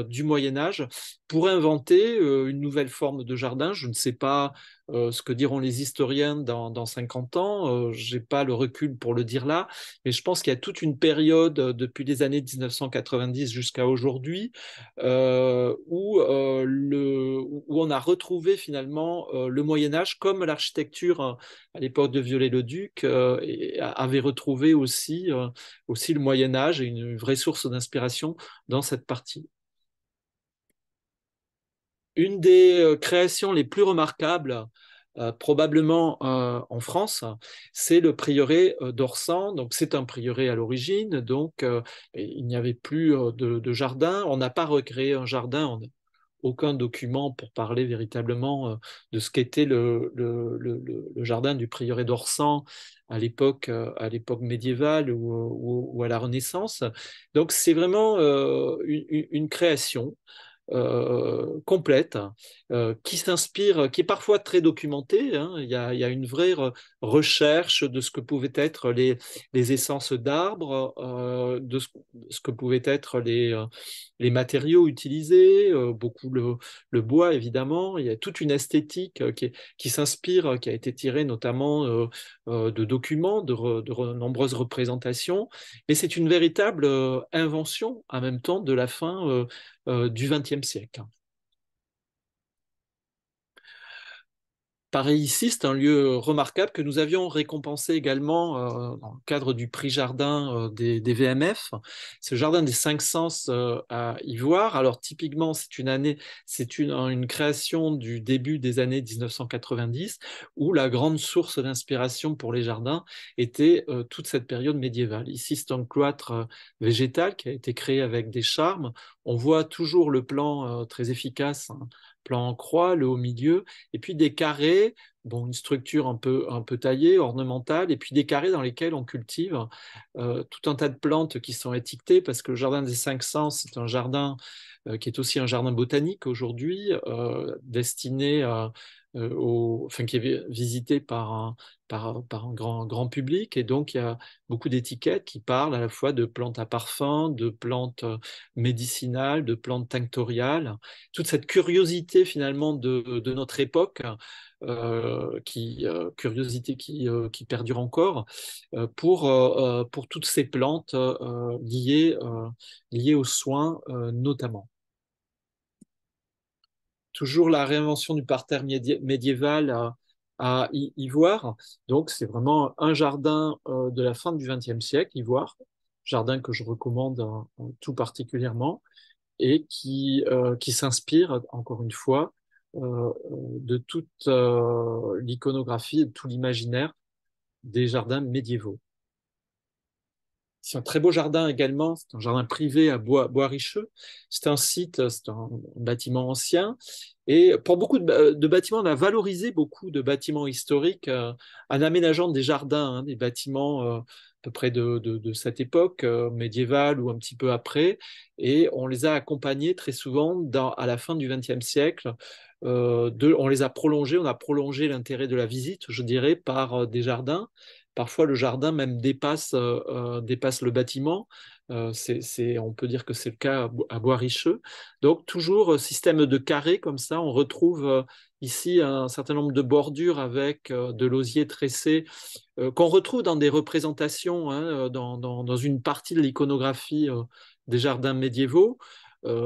du Moyen Âge pour inventer une nouvelle forme de jardin. Je ne sais pas ce que diront les historiens dans 50 ans, je n'ai pas le recul pour le dire là, mais je pense qu'il y a toute une période depuis les années 1990 jusqu'à aujourd'hui où on a retrouvé finalement le Moyen Âge comme l'architecture à l'époque de Viollet-le-Duc avait retrouvé aussi le Moyen Âge et une vraie source d'inspiration dans cette partie. Une des créations les plus remarquables, probablement en France, c'est le prieuré d'Orsan. Donc, c'est un prieuré à l'origine, donc il n'y avait plus de jardin. On n'a pas recréé un jardin, on n'a aucun document pour parler véritablement de ce qu'était le jardin du prieuré d'Orsan à l'époque médiévale ou à la Renaissance. Donc, c'est vraiment une création complète, qui s'inspire, qui est parfois très documentée, hein. Il y a une vraie recherche de ce que pouvaient être les essences d'arbres, ce que pouvaient être les matériaux utilisés, beaucoup le bois évidemment. Il y a toute une esthétique qui s'inspire, qui a été tirée notamment de documents, de nombreuses représentations. Mais c'est une véritable invention en même temps de la fin du XXe siècle. Pareil ici, c'est un lieu remarquable que nous avions récompensé également dans le cadre du prix jardin des VMF. C'est le jardin des Cinq Sens à Ivoire. Alors typiquement, c'est une création du début des années 1990 où la grande source d'inspiration pour les jardins était toute cette période médiévale. Ici, c'est un cloître végétal qui a été créé avec des charmes. On voit toujours le plan très efficace, hein, plan en croix, le haut milieu, et puis des carrés, bon, une structure un peu taillée, ornementale, et puis des carrés dans lesquels on cultive tout un tas de plantes qui sont étiquetées, parce que le jardin des Cinq Sens, c'est un jardin qui est aussi un jardin botanique aujourd'hui, destiné enfin, qui est visité par un grand public. Et donc, il y a beaucoup d'étiquettes qui parlent à la fois de plantes à parfum, de plantes médicinales, de plantes tinctoriales. Toute cette curiosité finalement de notre époque, curiosité qui perdure encore, pour toutes ces plantes liées aux soins notamment. Toujours la réinvention du parterre médiéval à Ivoire. Donc, c'est vraiment un jardin de la fin du XXe siècle, Ivoire, jardin que je recommande tout particulièrement et qui s'inspire, encore une fois, de toute l'iconographie et de tout l'imaginaire des jardins médiévaux. C'est un très beau jardin également, c'est un jardin privé à Bois-Richeux. C'est un site, c'est un bâtiment ancien. Et pour beaucoup de bâtiments, on a valorisé beaucoup de bâtiments historiques en aménageant des jardins, hein, des bâtiments à peu près de cette époque médiévale ou un petit peu après. Et on les a accompagnés très souvent à la fin du XXe siècle. On les a prolongés, on a prolongé l'intérêt de la visite, je dirais, par des jardins. Parfois, le jardin même dépasse le bâtiment. On peut dire que c'est le cas à Bois-Richeux. Donc, toujours système de carrés comme ça. On retrouve ici un certain nombre de bordures avec de l'osier tressé qu'on retrouve dans des représentations, hein, dans une partie de l'iconographie des jardins médiévaux.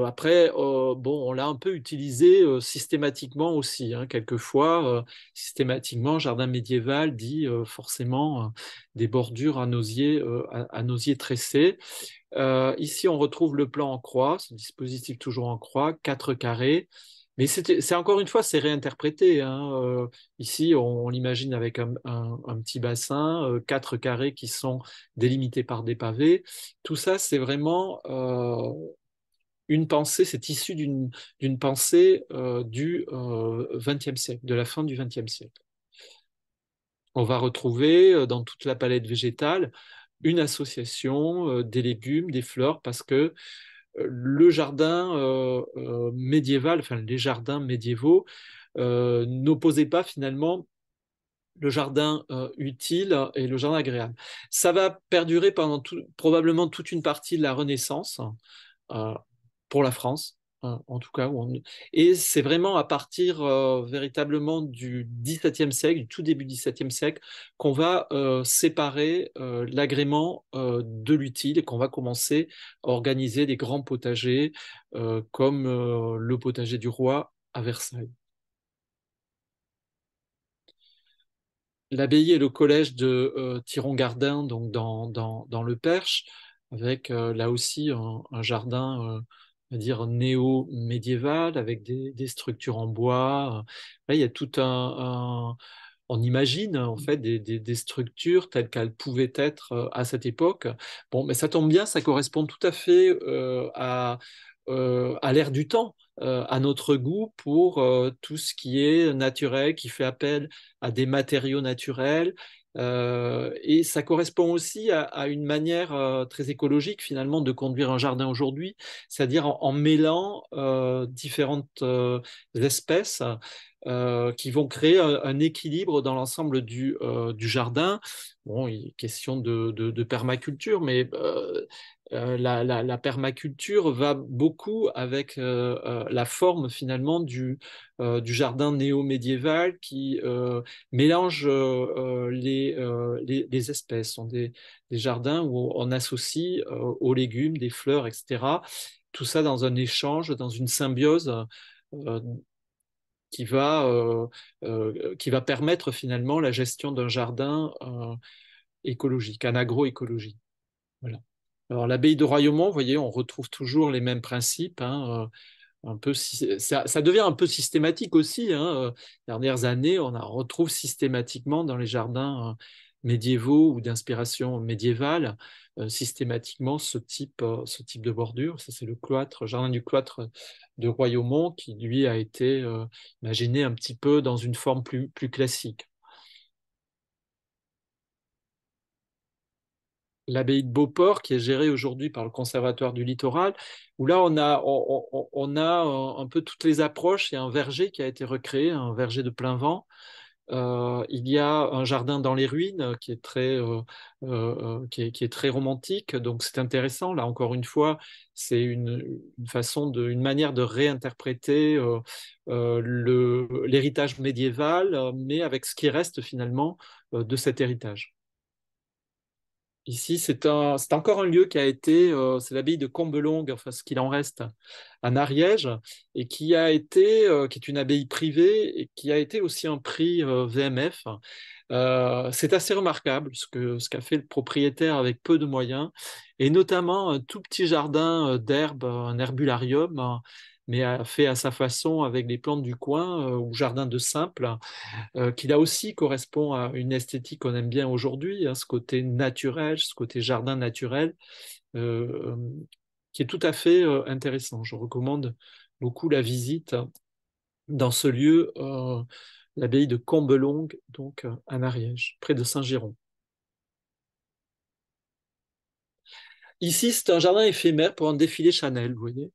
Après, bon, on l'a un peu utilisé systématiquement aussi, hein, quelquefois. Systématiquement, jardin médiéval dit forcément des bordures à osier tressé. Ici, on retrouve le plan en croix, ce dispositif toujours en croix, 4 carrés. Mais c'est encore une fois, c'est réinterprété, hein. Ici, on l'imagine avec un petit bassin, 4 carrés qui sont délimités par des pavés. Tout ça, c'est vraiment une pensée, c'est issu d'une pensée du XXe siècle, de la fin du XXe siècle. On va retrouver dans toute la palette végétale une association des légumes, des fleurs, parce que le jardin médiéval, enfin les jardins médiévaux, n'opposaient pas finalement le jardin utile et le jardin agréable. Ça va perdurer pendant probablement toute une partie de la Renaissance euh, pour la France, en tout cas. Et c'est vraiment à partir véritablement du XVIIe siècle, du tout début du XVIIe siècle, qu'on va séparer l'agrément de l'utile et qu'on va commencer à organiser des grands potagers comme le potager du roi à Versailles. L'abbaye et le collège de Thiron-Gardin, donc dans le Perche, avec là aussi un jardin, on va dire, néo-médiéval, avec des structures en bois. Là, il y a tout on imagine en fait des structures telles qu'elles pouvaient être à cette époque. Bon, mais ça tombe bien, ça correspond tout à fait à l'ère du temps, à notre goût pour tout ce qui est naturel, qui fait appel à des matériaux naturels. Et ça correspond aussi à une manière très écologique finalement de conduire un jardin aujourd'hui, c'est-à-dire en mêlant différentes espèces qui vont créer un équilibre dans l'ensemble du jardin. Bon, il est question de permaculture, mais la permaculture va beaucoup avec la forme finalement du jardin néo-médiéval qui mélange les espèces. Ce sont des jardins où on associe aux légumes des fleurs, etc. Tout ça dans un échange, dans une symbiose euh, qui va permettre finalement la gestion d'un jardin écologique, en agroécologie. Voilà. Alors l'abbaye de Royaumont, vous voyez, on retrouve toujours les mêmes principes, hein, un peu, ça devient un peu systématique aussi, hein. Dernières années, on retrouve systématiquement dans les jardins médiévaux ou d'inspiration médiévale, systématiquement ce type de bordure. Ça, c'est le cloître, jardin du cloître de Royaumont, qui lui a été imaginé un petit peu dans une forme plus classique. L'abbaye de Beauport, qui est gérée aujourd'hui par le Conservatoire du Littoral, où là, on a un peu toutes les approches. Il y a un verger qui a été recréé, un verger de plein vent. Il y a un jardin dans les ruines qui est très romantique, donc c'est intéressant. Là, encore une fois, c'est une manière de réinterpréter l'héritage médiéval, mais avec ce qui reste finalement de cet héritage. Ici, c'est encore un lieu qui a été, c'est l'abbaye de Combelongue, enfin ce qu'il en reste en Ariège, et qui a été, qui est une abbaye privée et qui a été aussi un prix VMF. C'est assez remarquable ce qu'a fait le propriétaire avec peu de moyens, et notamment un tout petit jardin d'herbes, un herbularium, mais fait à sa façon avec les plantes du coin, ou jardin de simple, qui là aussi correspond à une esthétique qu'on aime bien aujourd'hui, hein, ce côté naturel, ce côté jardin naturel, euh, qui est tout à fait intéressant. Je recommande beaucoup la visite dans ce lieu, l'abbaye de Combelongue, donc en Ariège, près de Saint-Girons. Ici, c'est un jardin éphémère pour un défilé Chanel, vous voyez.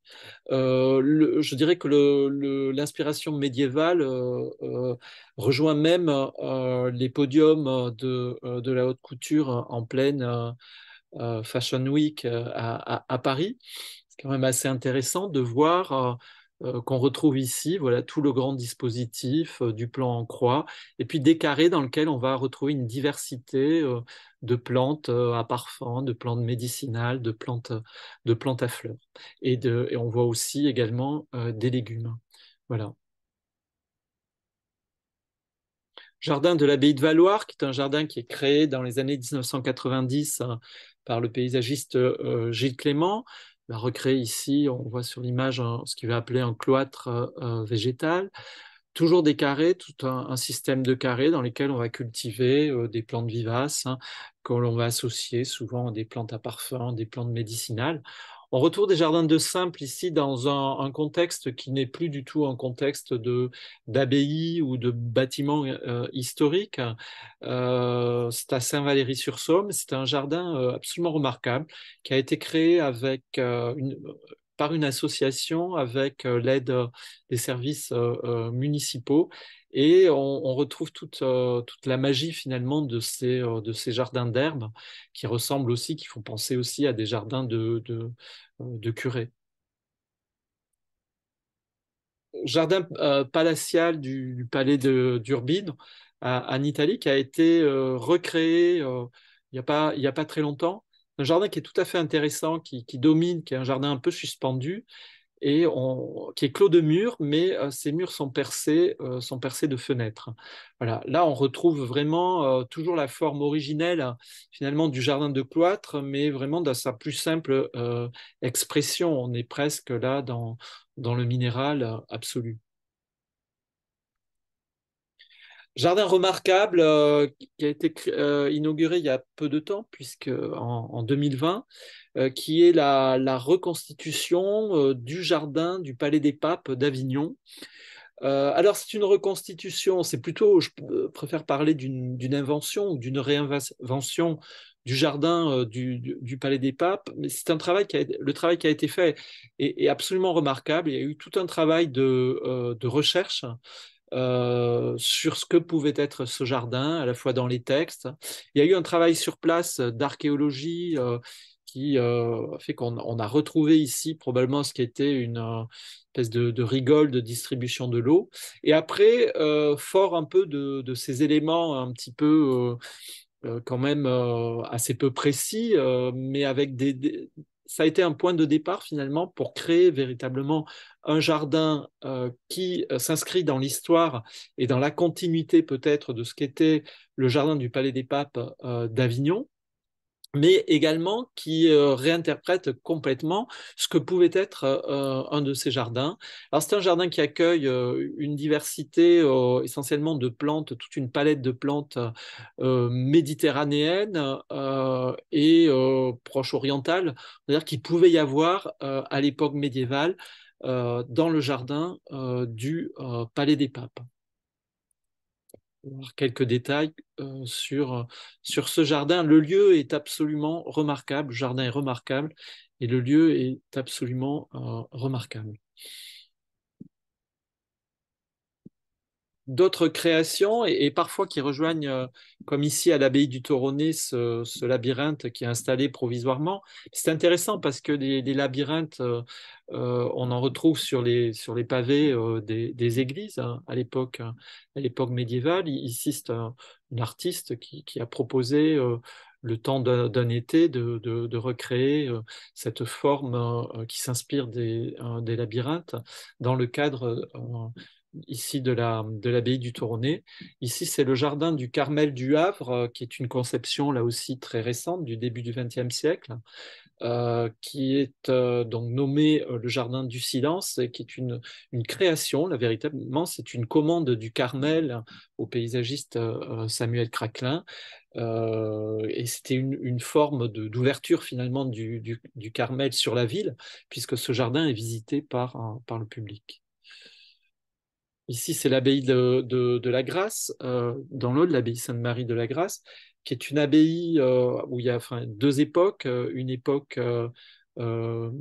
Je dirais que l'inspiration médiévale rejoint même les podiums de la haute couture en pleine Fashion Week à Paris. C'est quand même assez intéressant de voir qu'on retrouve ici, voilà, tout le grand dispositif du plan en croix, et puis des carrés dans lesquels on va retrouver une diversité de plantes à parfum, de plantes médicinales, de plantes à fleurs. Et on voit aussi également des légumes. Voilà. Jardin de l'abbaye de Valloire, qui est un jardin qui est créé dans les années 1990 par le paysagiste Gilles Clément. Il a recréé ici, on voit sur l'image, ce qu'il va appeler un cloître végétal. Toujours des carrés, tout un système de carrés dans lesquels on va cultiver des plantes vivaces, hein, que l'on va associer souvent à des plantes à parfum, des plantes médicinales. On retrouve des jardins de simple ici dans un contexte qui n'est plus du tout un contexte d'abbaye ou de bâtiment historique. C'est à Saint-Valery-sur-Somme. C'est un jardin absolument remarquable qui a été créé par une association avec l'aide des services municipaux. Et on retrouve toute la magie finalement de ces jardins d'herbes qui ressemblent aussi, qui font penser aussi à des jardins de curé. Jardin palatial du palais d'Urbino en Italie qui a été recréé il y a pas très longtemps. Un jardin qui est tout à fait intéressant, qui domine, qui est un jardin un peu suspendu qui est clos de murs, mais ces murs sont percés de fenêtres. Voilà. Là, on retrouve vraiment toujours la forme originelle finalement du jardin de cloître, mais vraiment dans sa plus simple expression. On est presque là dans le minéral absolu. Jardin remarquable qui a été inauguré il y a peu de temps, puisque en 2020, qui est la reconstitution du jardin du Palais des Papes d'Avignon. Alors, c'est une reconstitution, c'est plutôt, je préfère parler d'une invention ou d'une réinvention du jardin du Palais des Papes, mais c'est le travail qui a été fait est absolument remarquable. Il y a eu tout un travail de recherche sur ce que pouvait être ce jardin, à la fois dans les textes. Il y a eu un travail sur place d'archéologie qui a fait qu'on a retrouvé ici probablement ce qui était une espèce de rigole de distribution de l'eau. Et après, fort un peu de ces éléments un petit peu quand même assez peu précis, mais avec ça a été un point de départ finalement pour créer véritablement un jardin qui s'inscrit dans l'histoire et dans la continuité peut-être de ce qu'était le jardin du Palais des Papes d'Avignon, mais également qui réinterprète complètement ce que pouvait être un de ces jardins. Alors c'est un jardin qui accueille une diversité essentiellement de plantes, toute une palette de plantes méditerranéennes et proche orientales, c'est-à-dire qu'il pouvait y avoir à l'époque médiévale dans le jardin du Palais des Papes. Voir quelques détails sur ce jardin. Le lieu est absolument remarquable, le jardin est remarquable et le lieu est absolument remarquable. D'autres créations et parfois qui rejoignent, comme ici à l'abbaye du Toronnet, ce labyrinthe qui est installé provisoirement. C'est intéressant parce que les labyrinthes, on en retrouve sur sur les pavés des églises hein, à l'époque médiévale. Ici, c'est un artiste qui a proposé le temps d'un été, de recréer cette forme qui s'inspire des labyrinthes dans le cadre ici de l'abbaye du Tournai. Ici, c'est le jardin du Carmel du Havre, qui est une conception là aussi très récente du début du XXe siècle, qui est donc nommé le Jardin du Silence, et qui est une création, là, véritablement, c'est une commande du Carmel au paysagiste Samuel Craquelin, et c'était une forme d'ouverture finalement du Carmel sur la ville, puisque ce jardin est visité par le public. Ici, c'est l'abbaye de la Grasse, dans l'Aude, l'abbaye Sainte-Marie de la Grasse, qui est une abbaye où il y a deux époques, une époque euh,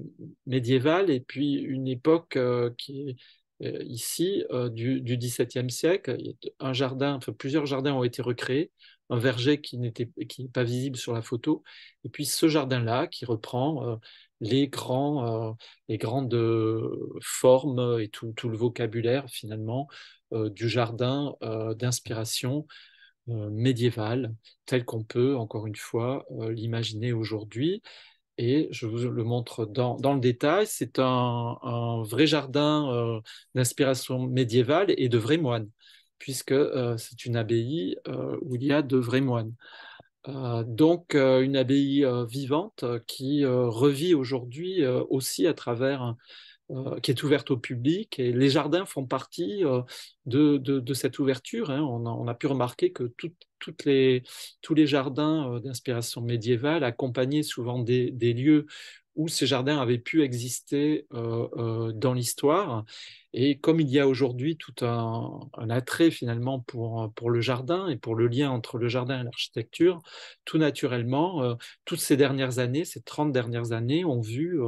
médiévale et puis une époque qui est ici du XVIIe siècle. Un jardin, plusieurs jardins ont été recréés, un verger qui n'est pas visible sur la photo, et puis ce jardin-là qui reprend les grandes formes et tout le vocabulaire finalement du jardin d'inspiration médiévale, tel qu'on peut, encore une fois, l'imaginer aujourd'hui. Et je vous le montre dans le détail. C'est un vrai jardin d'inspiration médiévale et de vrais moines, puisque c'est une abbaye où il y a de vrais moines. Donc, une abbaye vivante qui revit aujourd'hui aussi à travers, qui est ouverte au public. Et les jardins font partie de cette ouverture, hein. On a pu remarquer que tous les jardins d'inspiration médiévale accompagnaient souvent des lieux où ces jardins avaient pu exister dans l'histoire. Et comme il y a aujourd'hui tout un attrait finalement pour le jardin et pour le lien entre le jardin et l'architecture, tout naturellement, toutes ces dernières années, ces 30 dernières années, ont vu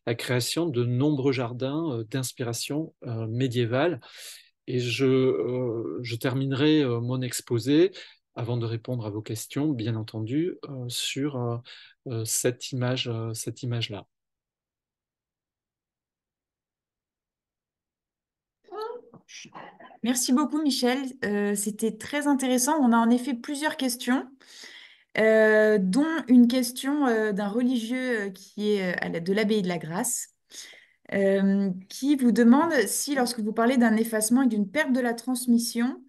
la création de nombreux jardins d'inspiration médiévale. Et je terminerai mon exposé, avant de répondre à vos questions, bien entendu, sur cette image-là. Merci beaucoup, Michel. C'était très intéressant. On a en effet plusieurs questions, dont une question d'un religieux qui est de l'abbaye de la Grasse, qui vous demande si, lorsque vous parlez d'un effacement et d'une perte de la transmission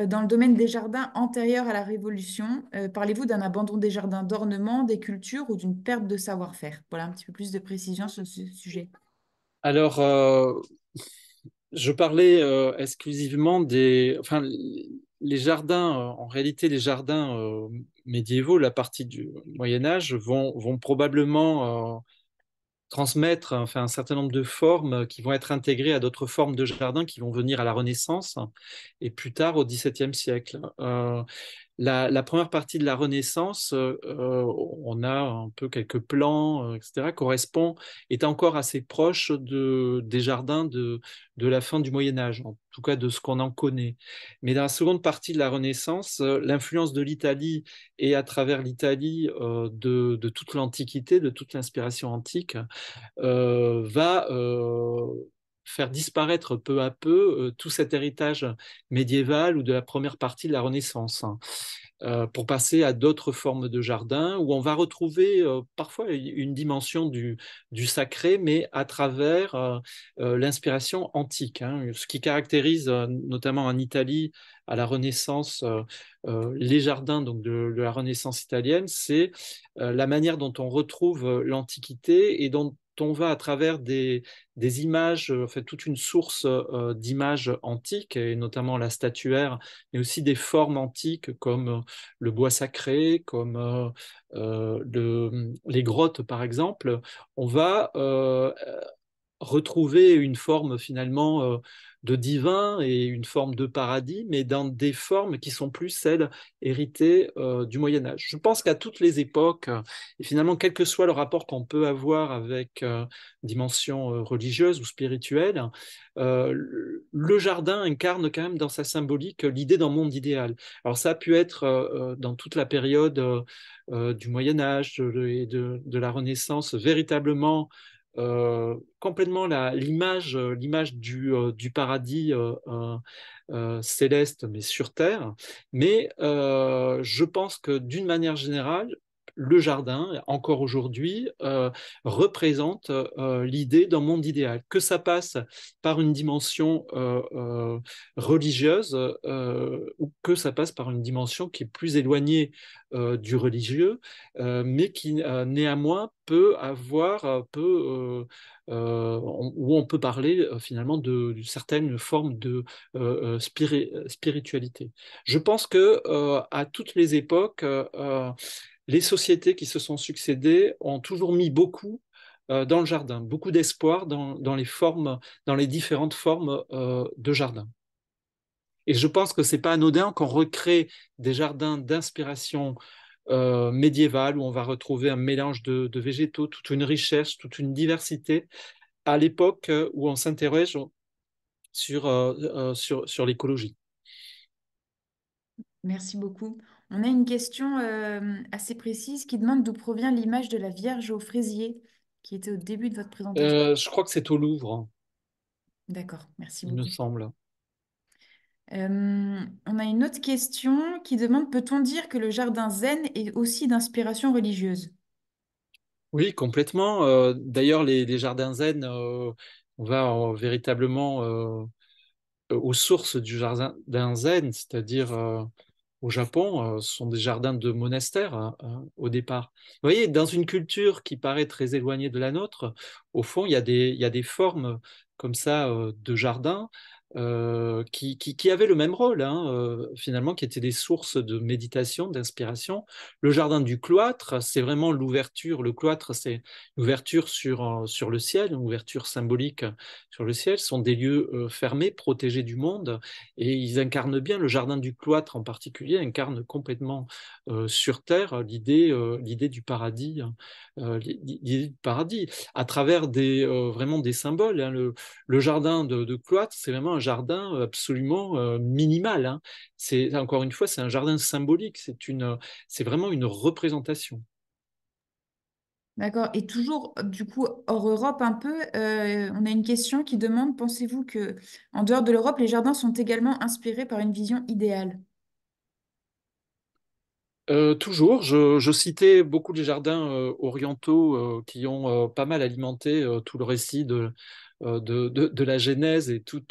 dans le domaine des jardins antérieurs à la Révolution, parlez-vous d'un abandon des jardins d'ornement, des cultures ou d'une perte de savoir-faire? Voilà un petit peu plus de précision sur ce sujet. Alors, je parlais exclusivement enfin, les jardins, en réalité, les jardins médiévaux, la partie du Moyen Âge, vont probablement transmettre enfin, un certain nombre de formes qui vont être intégrées à d'autres formes de jardins qui vont venir à la Renaissance et plus tard au XVIIe siècle. La première partie de la Renaissance, on a un peu quelques plans, etc., est encore assez proche des jardins de la fin du Moyen Âge, en tout cas de ce qu'on en connaît. Mais dans la seconde partie de la Renaissance, l'influence de l'Italie et à travers l'Italie de toute l'Antiquité, de toute l'inspiration antique, va faire disparaître peu à peu tout cet héritage médiéval ou de la première partie de la Renaissance, hein, pour passer à d'autres formes de jardin où on va retrouver parfois une dimension du sacré, mais à travers l'inspiration antique, hein. Ce qui caractérise notamment en Italie à la Renaissance les jardins donc de la Renaissance italienne, c'est la manière dont on retrouve l'Antiquité et dont on va à travers des images, en fait, toute une source d'images antiques, et notamment la statuaire, mais aussi des formes antiques comme le bois sacré, comme les grottes, par exemple. On va retrouver une forme finalement de divin et une forme de paradis, mais dans des formes qui sont plus celles héritées du Moyen Âge. Je pense qu'à toutes les époques, et finalement, quel que soit le rapport qu'on peut avoir avec dimension religieuse ou spirituelle, le jardin incarne quand même dans sa symbolique l'idée d'un monde idéal. Alors ça a pu être dans toute la période du Moyen Âge et de la Renaissance, véritablement complètement l'image du paradis céleste, mais sur Terre. Mais je pense que d'une manière générale, le jardin, encore aujourd'hui, représente l'idée d'un monde idéal. Que ça passe par une dimension religieuse ou que ça passe par une dimension qui est plus éloignée du religieux, mais qui néanmoins peut avoir, où on peut parler finalement d'une certaine forme de spiritualité. Je pense que à toutes les époques, les sociétés qui se sont succédées ont toujours mis beaucoup dans le jardin, beaucoup d'espoir dans les formes, dans les différentes formes de jardin. Et je pense que c'est pas anodin qu'on recrée des jardins d'inspiration médiévale où on va retrouver un mélange de végétaux, toute une richesse, toute une diversité, à l'époque où on s'interroge sur l'écologie. Merci beaucoup. On a une question assez précise qui demande d'où provient l'image de la Vierge au fraisier qui était au début de votre présentation. Je crois que c'est au Louvre, D'accord, merci il me beaucoup. semble. On a une autre question qui demande, peut-on dire que le jardin zen est aussi d'inspiration religieuse? Oui, complètement. D'ailleurs, les jardins zen, on va véritablement aux sources du jardin zen, c'est-à-dire au Japon, ce sont des jardins de monastères au départ. Vous voyez, dans une culture qui paraît très éloignée de la nôtre, au fond, il y a des formes comme ça de jardins qui avaient le même rôle, hein, finalement, qui étaient des sources de méditation, d'inspiration. Le jardin du cloître, c'est vraiment l'ouverture. Le cloître, c'est l'ouverture sur le ciel, une ouverture symbolique sur le ciel. Ce sont des lieux fermés, protégés du monde, et ils incarnent bien, le jardin du cloître en particulier, incarne complètement sur Terre l'idée du paradis, hein, l'idée du paradis, à travers vraiment des symboles, hein. Le jardin de cloître, c'est vraiment un jardin absolument minimal, hein. Encore une fois, c'est un jardin symbolique, c'est vraiment une représentation. D'accord. Et toujours, du coup, hors Europe un peu, on a une question qui demande, pensez-vous que en dehors de l'Europe, les jardins sont également inspirés par une vision idéale? Toujours, je citais beaucoup les jardins orientaux qui ont pas mal alimenté tout le récit de la Genèse et tout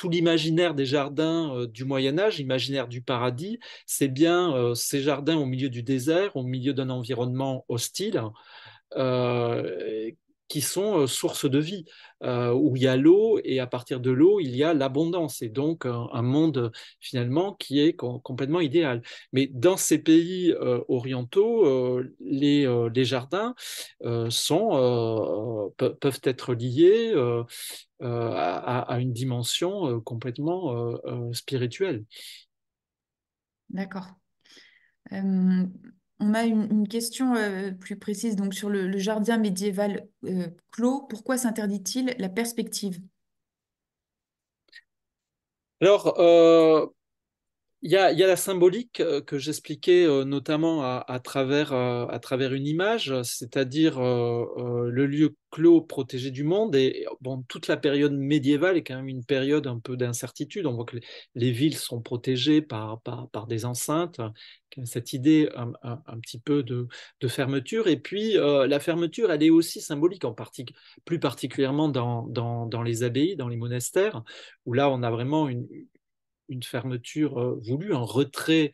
l'imaginaire des jardins du Moyen Âge, l'imaginaire du paradis, c'est bien ces jardins au milieu du désert, au milieu d'un environnement hostile, euh, qui sont source de vie, où il y a l'eau et à partir de l'eau, il y a l'abondance et donc un monde finalement qui est complètement idéal. Mais dans ces pays orientaux, les jardins peuvent être liés à une dimension complètement spirituelle. D'accord. Euh, on a une question plus précise donc sur le jardin médiéval clos. Pourquoi s'interdit-il la perspective? Alors, il y a la symbolique que j'expliquais notamment à travers une image, c'est-à-dire le lieu clos protégé du monde. Et bon, toute la période médiévale est quand même une période un peu d'incertitude. On voit que les villes sont protégées par des enceintes, cette idée un petit peu de fermeture. Et puis la fermeture, elle est aussi symbolique, plus particulièrement dans les abbayes, dans les monastères, où là, on a vraiment une fermeture voulue, un retrait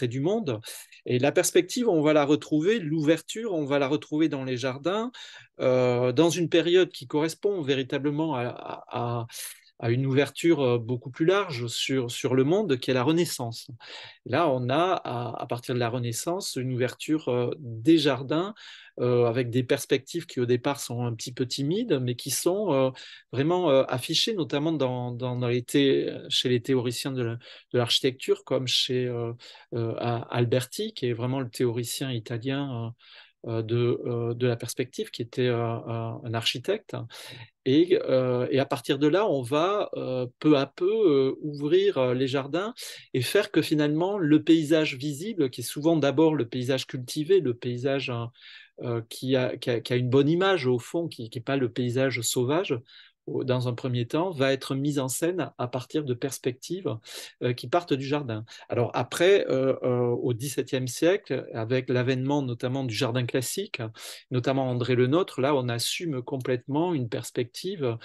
du monde. Et la perspective, on va la retrouver, l'ouverture, on va la retrouver dans les jardins, dans une période qui correspond véritablement à une ouverture beaucoup plus large sur le monde, qui est la Renaissance. Là, on a, à partir de la Renaissance, une ouverture des jardins avec des perspectives qui, au départ, sont un petit peu timides, mais qui sont vraiment affichées, notamment chez les théoriciens de l'architecture, comme chez Alberti, qui est vraiment le théoricien italien de la perspective, qui était un architecte. Et à partir de là, on va peu à peu ouvrir les jardins et faire que finalement le paysage visible, qui est souvent d'abord le paysage cultivé, le paysage qui a une bonne image au fond, qui n'est pas le paysage sauvage, dans un premier temps, va être mise en scène à partir de perspectives qui partent du jardin. Alors après, au XVIIe siècle, avec l'avènement notamment du jardin classique, notamment André Le Nôtre, là on assume complètement une perspective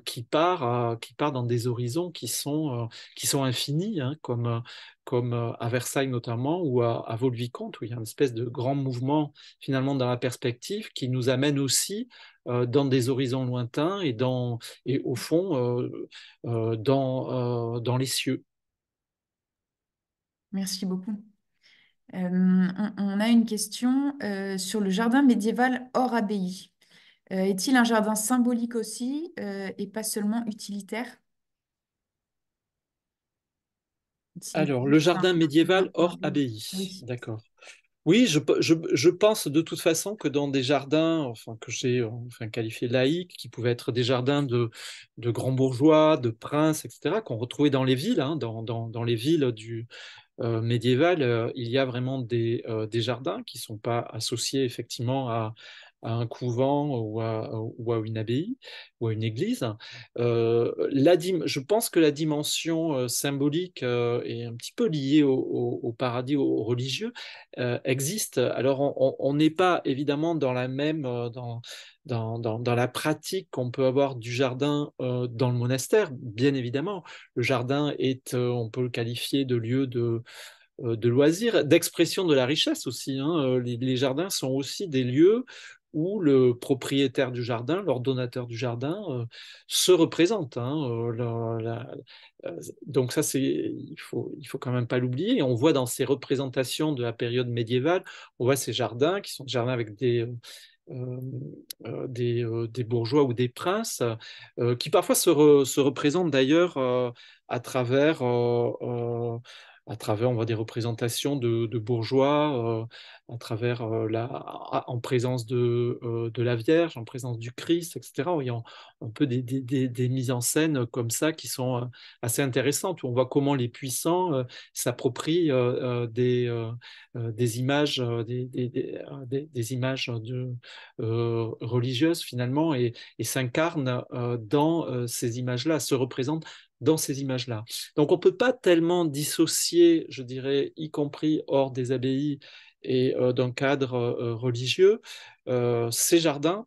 qui part dans des horizons qui sont infinis, hein, comme à Versailles notamment, ou à Vaux-le-Vicomte, où il y a une espèce de grand mouvement finalement dans la perspective qui nous amène aussi dans des horizons lointains et au fond dans les cieux. Merci beaucoup. On a une question sur le jardin médiéval hors abbaye. Est-il un jardin symbolique aussi et pas seulement utilitaire? Alors, le C'est un jardin médiéval jardin hors hors abbaye. abbaye, Oui. d'accord. Oui, je pense de toute façon que dans des jardins, enfin, que j'ai qualifiés laïques, qui pouvaient être des jardins de grands bourgeois, de princes, etc., qu'on retrouvait dans les villes, hein, dans les villes du médiéval, il y a vraiment des jardins qui ne sont pas associés effectivement à un couvent ou à une abbaye ou à une église. Je pense que la dimension symbolique est un petit peu liée au paradis, au religieux, existe. Alors on n'est pas évidemment dans la même, dans la pratique qu'on peut avoir du jardin dans le monastère, bien évidemment. Le jardin est, on peut le qualifier de lieu de loisirs, d'expression de la richesse aussi, hein. Les jardins sont aussi des lieux où le propriétaire du jardin, l'ordonnateur du jardin, se représente, hein. Donc ça, il faut quand même pas l'oublier. Et on voit dans ces représentations de la période médiévale, on voit ces jardins qui sont des jardins avec des bourgeois ou des princes, qui parfois se représentent d'ailleurs à travers, à travers, on voit des représentations de bourgeois, à travers en présence de la Vierge, en présence du Christ, etc. Il y a un peu des mises en scène comme ça qui sont assez intéressantes, où on voit comment les puissants s'approprient des images, des images religieuses finalement et s'incarnent dans ces images-là, se représentent dans ces images-là. Donc on ne peut pas tellement dissocier, je dirais, y compris hors des abbayes et d'un cadre religieux, ces jardins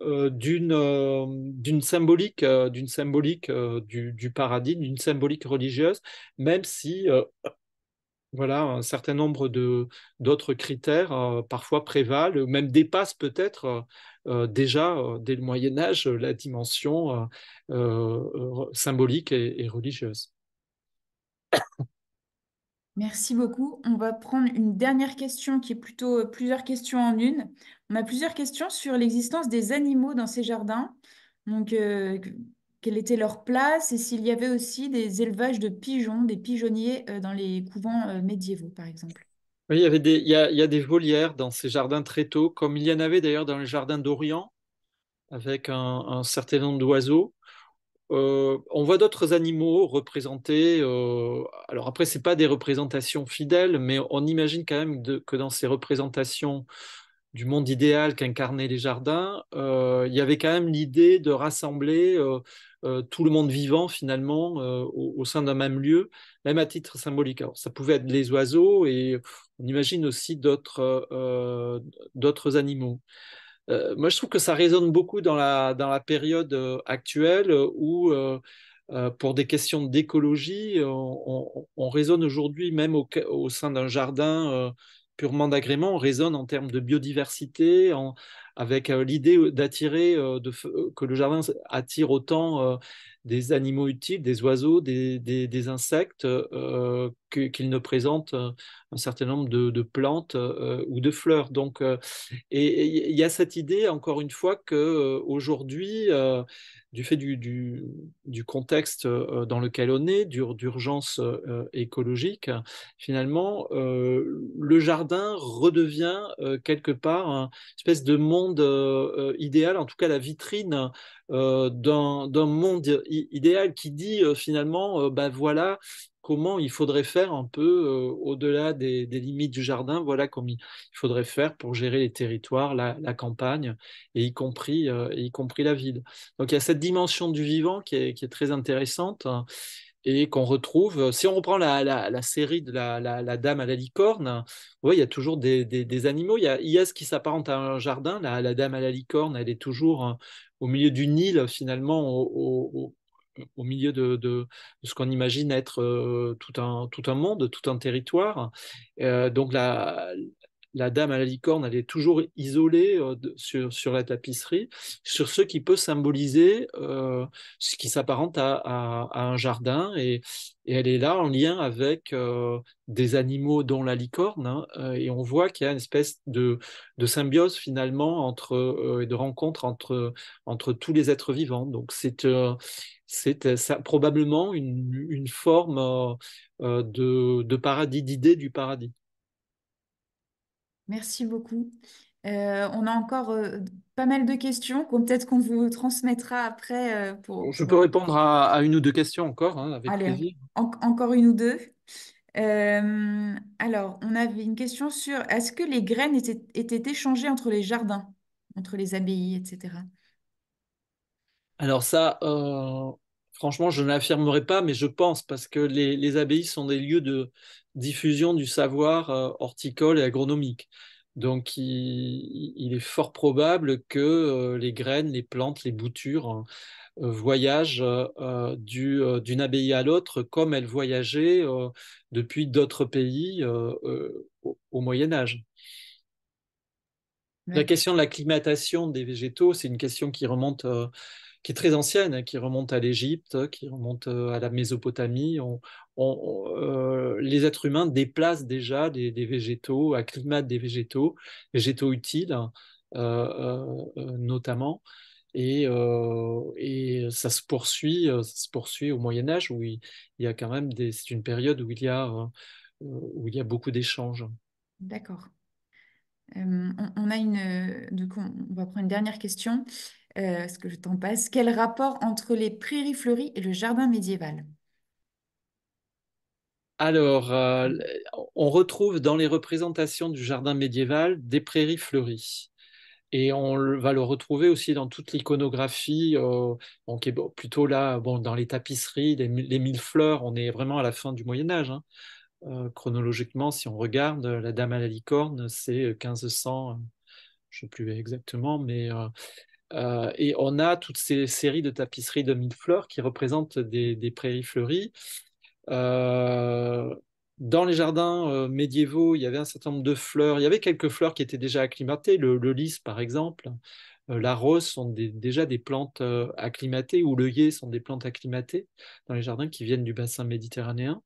d'une symbolique du paradis, d'une symbolique religieuse, même si voilà, un certain nombre d'autres critères parfois prévalent, même dépassent peut-être déjà dès le Moyen Âge la dimension symbolique et religieuse. Merci beaucoup. On va prendre une dernière question qui est plutôt plusieurs questions en une. On a plusieurs questions sur l'existence des animaux dans ces jardins. Donc, quelle était leur place et s'il y avait aussi des élevages de pigeons, des pigeonniers dans les couvents médiévaux, par exemple. Oui, il y a des volières dans ces jardins très tôt, comme il y en avait d'ailleurs dans les jardins d'Orient, avec un certain nombre d'oiseaux. On voit d'autres animaux représentés. Alors après, c'est pas des représentations fidèles, mais on imagine quand même que dans ces représentations du monde idéal qu'incarnaient les jardins, il y avait quand même l'idée de rassembler tout le monde vivant finalement au sein d'un même lieu, même à titre symbolique. Alors, ça pouvait être les oiseaux et on imagine aussi d'autres animaux. Moi, je trouve que ça résonne beaucoup dans la période actuelle où, pour des questions d'écologie, on raisonne aujourd'hui même au sein d'un jardin purement d'agrément, on raisonne en termes de biodiversité, avec l'idée d'attirer, que le jardin attire autant des animaux utiles, des oiseaux, des insectes, qu'il ne présente un certain nombre de plantes ou de fleurs. Donc, et il y a cette idée, encore une fois, que aujourd'hui, du fait du contexte dans lequel on est, d'urgence écologique, finalement, le jardin redevient quelque part une espèce de monde monde idéal, en tout cas la vitrine d'un monde idéal qui dit finalement, ben voilà comment il faudrait faire un peu au-delà des limites du jardin, voilà comment il faudrait faire pour gérer les territoires, la campagne, et y compris la ville. Donc il y a cette dimension du vivant qui est très intéressante, hein, et qu'on retrouve. Si on reprend la série de la Dame à la licorne, ouais, il y a toujours des animaux. Il y a ce qui s'apparente à un jardin. La Dame à la licorne, elle est toujours au milieu du Nil, finalement, au milieu de ce qu'on imagine être tout un monde, tout un territoire. Donc la dame à la licorne, elle est toujours isolée sur la tapisserie, sur ce qui peut symboliser ce qui s'apparente à un jardin. Et elle est là en lien avec des animaux, dont la licorne, hein, et on voit qu'il y a une espèce de symbiose finalement et de rencontre entre tous les êtres vivants. Donc c'est ça, probablement une forme de paradis, d'idée du paradis. Merci beaucoup. On a encore pas mal de questions peut-être qu'on vous transmettra après Je peux répondre à une ou deux questions encore, hein, avec Allez, plaisir. encore une ou deux. Alors, on avait une question sur est-ce que les graines étaient échangées entre les jardins, entre les abbayes, etc. Alors ça, franchement, je ne l'affirmerai pas, mais je pense, parce que les abbayes sont des lieux de diffusion du savoir horticole et agronomique. Donc il est fort probable que les graines, les plantes, les boutures voyagent d'une abbaye à l'autre comme elles voyageaient depuis d'autres pays au Moyen Âge. La D'accord. question de l'acclimatation des végétaux, c'est une question qui remonte, qui est très ancienne, hein, qui remonte à l'Égypte, qui remonte à la Mésopotamie. Les êtres humains déplacent déjà des végétaux, acclimatent des végétaux utiles notamment. Et ça se poursuit au Moyen Âge il y a quand même c'est une période où il y a beaucoup d'échanges. D'accord. On a du coup, on va prendre une dernière question, parce que le temps passe. Quel rapport entre les prairies fleuries et le jardin médiéval? Alors, on retrouve dans les représentations du jardin médiéval des prairies fleuries. Et va le retrouver aussi dans toute l'iconographie, qui est plutôt là, bon, dans les tapisseries, les mille fleurs. On est vraiment à la fin du Moyen Âge, hein. Chronologiquement, si on regarde, la Dame à la licorne, c'est 1500, je ne sais plus exactement, mais et on a toutes ces séries de tapisseries de mille fleurs qui représentent des prairies fleuries. Euh, dans les jardins médiévaux, il y avait un certain nombre de fleurs. Il y avait quelques fleurs qui étaient déjà acclimatées, le lys par exemple. La rose sont déjà des plantes acclimatées, ou l'œillet sont des plantes acclimatées dans les jardins qui viennent du bassin méditerranéen.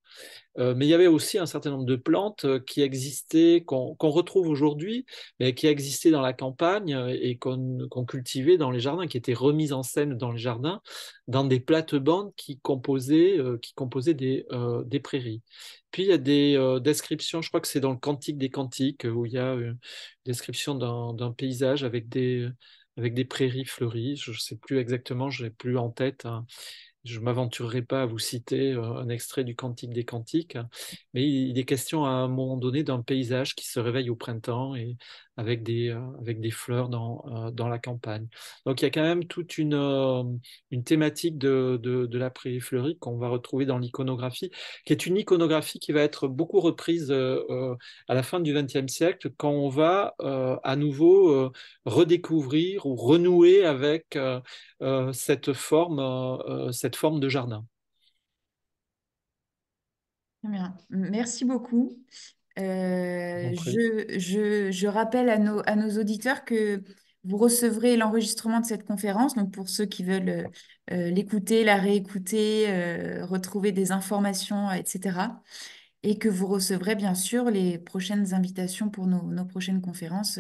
Mais il y avait aussi un certain nombre de plantes qui existaient, qu'on retrouve aujourd'hui, mais qui existaient dans la campagne et qu'on cultivait dans les jardins, qui étaient remises en scène dans les jardins, dans des plates-bandes qui composaient des prairies. Puis il y a des descriptions, je crois que c'est dans le Cantique des Cantiques, où il y a une description d'un paysage avec des prairies fleuries. Je ne sais plus exactement, je n'ai plus en tête, hein. Je ne m'aventurerai pas à vous citer un extrait du Cantique des Cantiques, mais il est question à un moment donné d'un paysage qui se réveille au printemps et avec des fleurs dans la campagne. Donc il y a quand même toute une thématique de la prairie fleurie qu'on va retrouver dans l'iconographie, qui est une iconographie qui va être beaucoup reprise à la fin du XXe siècle, quand on va à nouveau redécouvrir ou renouer avec cette forme de jardin. Très bien. Merci beaucoup. Je vous en prie. Je rappelle à nos auditeurs que vous recevrez l'enregistrement de cette conférence. Donc, pour ceux qui veulent l'écouter, la réécouter, retrouver des informations, etc. Et que vous recevrez bien sûr les prochaines invitations pour nos prochaines conférences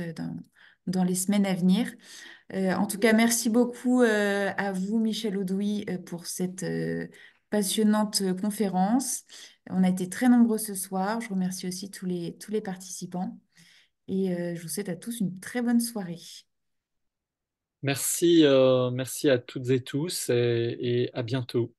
dans les semaines à venir. En tout cas, merci beaucoup à vous, Michel Audoui, pour cette passionnante conférence. On a été très nombreux ce soir. Je remercie aussi tous les participants et je vous souhaite à tous une très bonne soirée. Merci, merci à toutes et tous et à bientôt.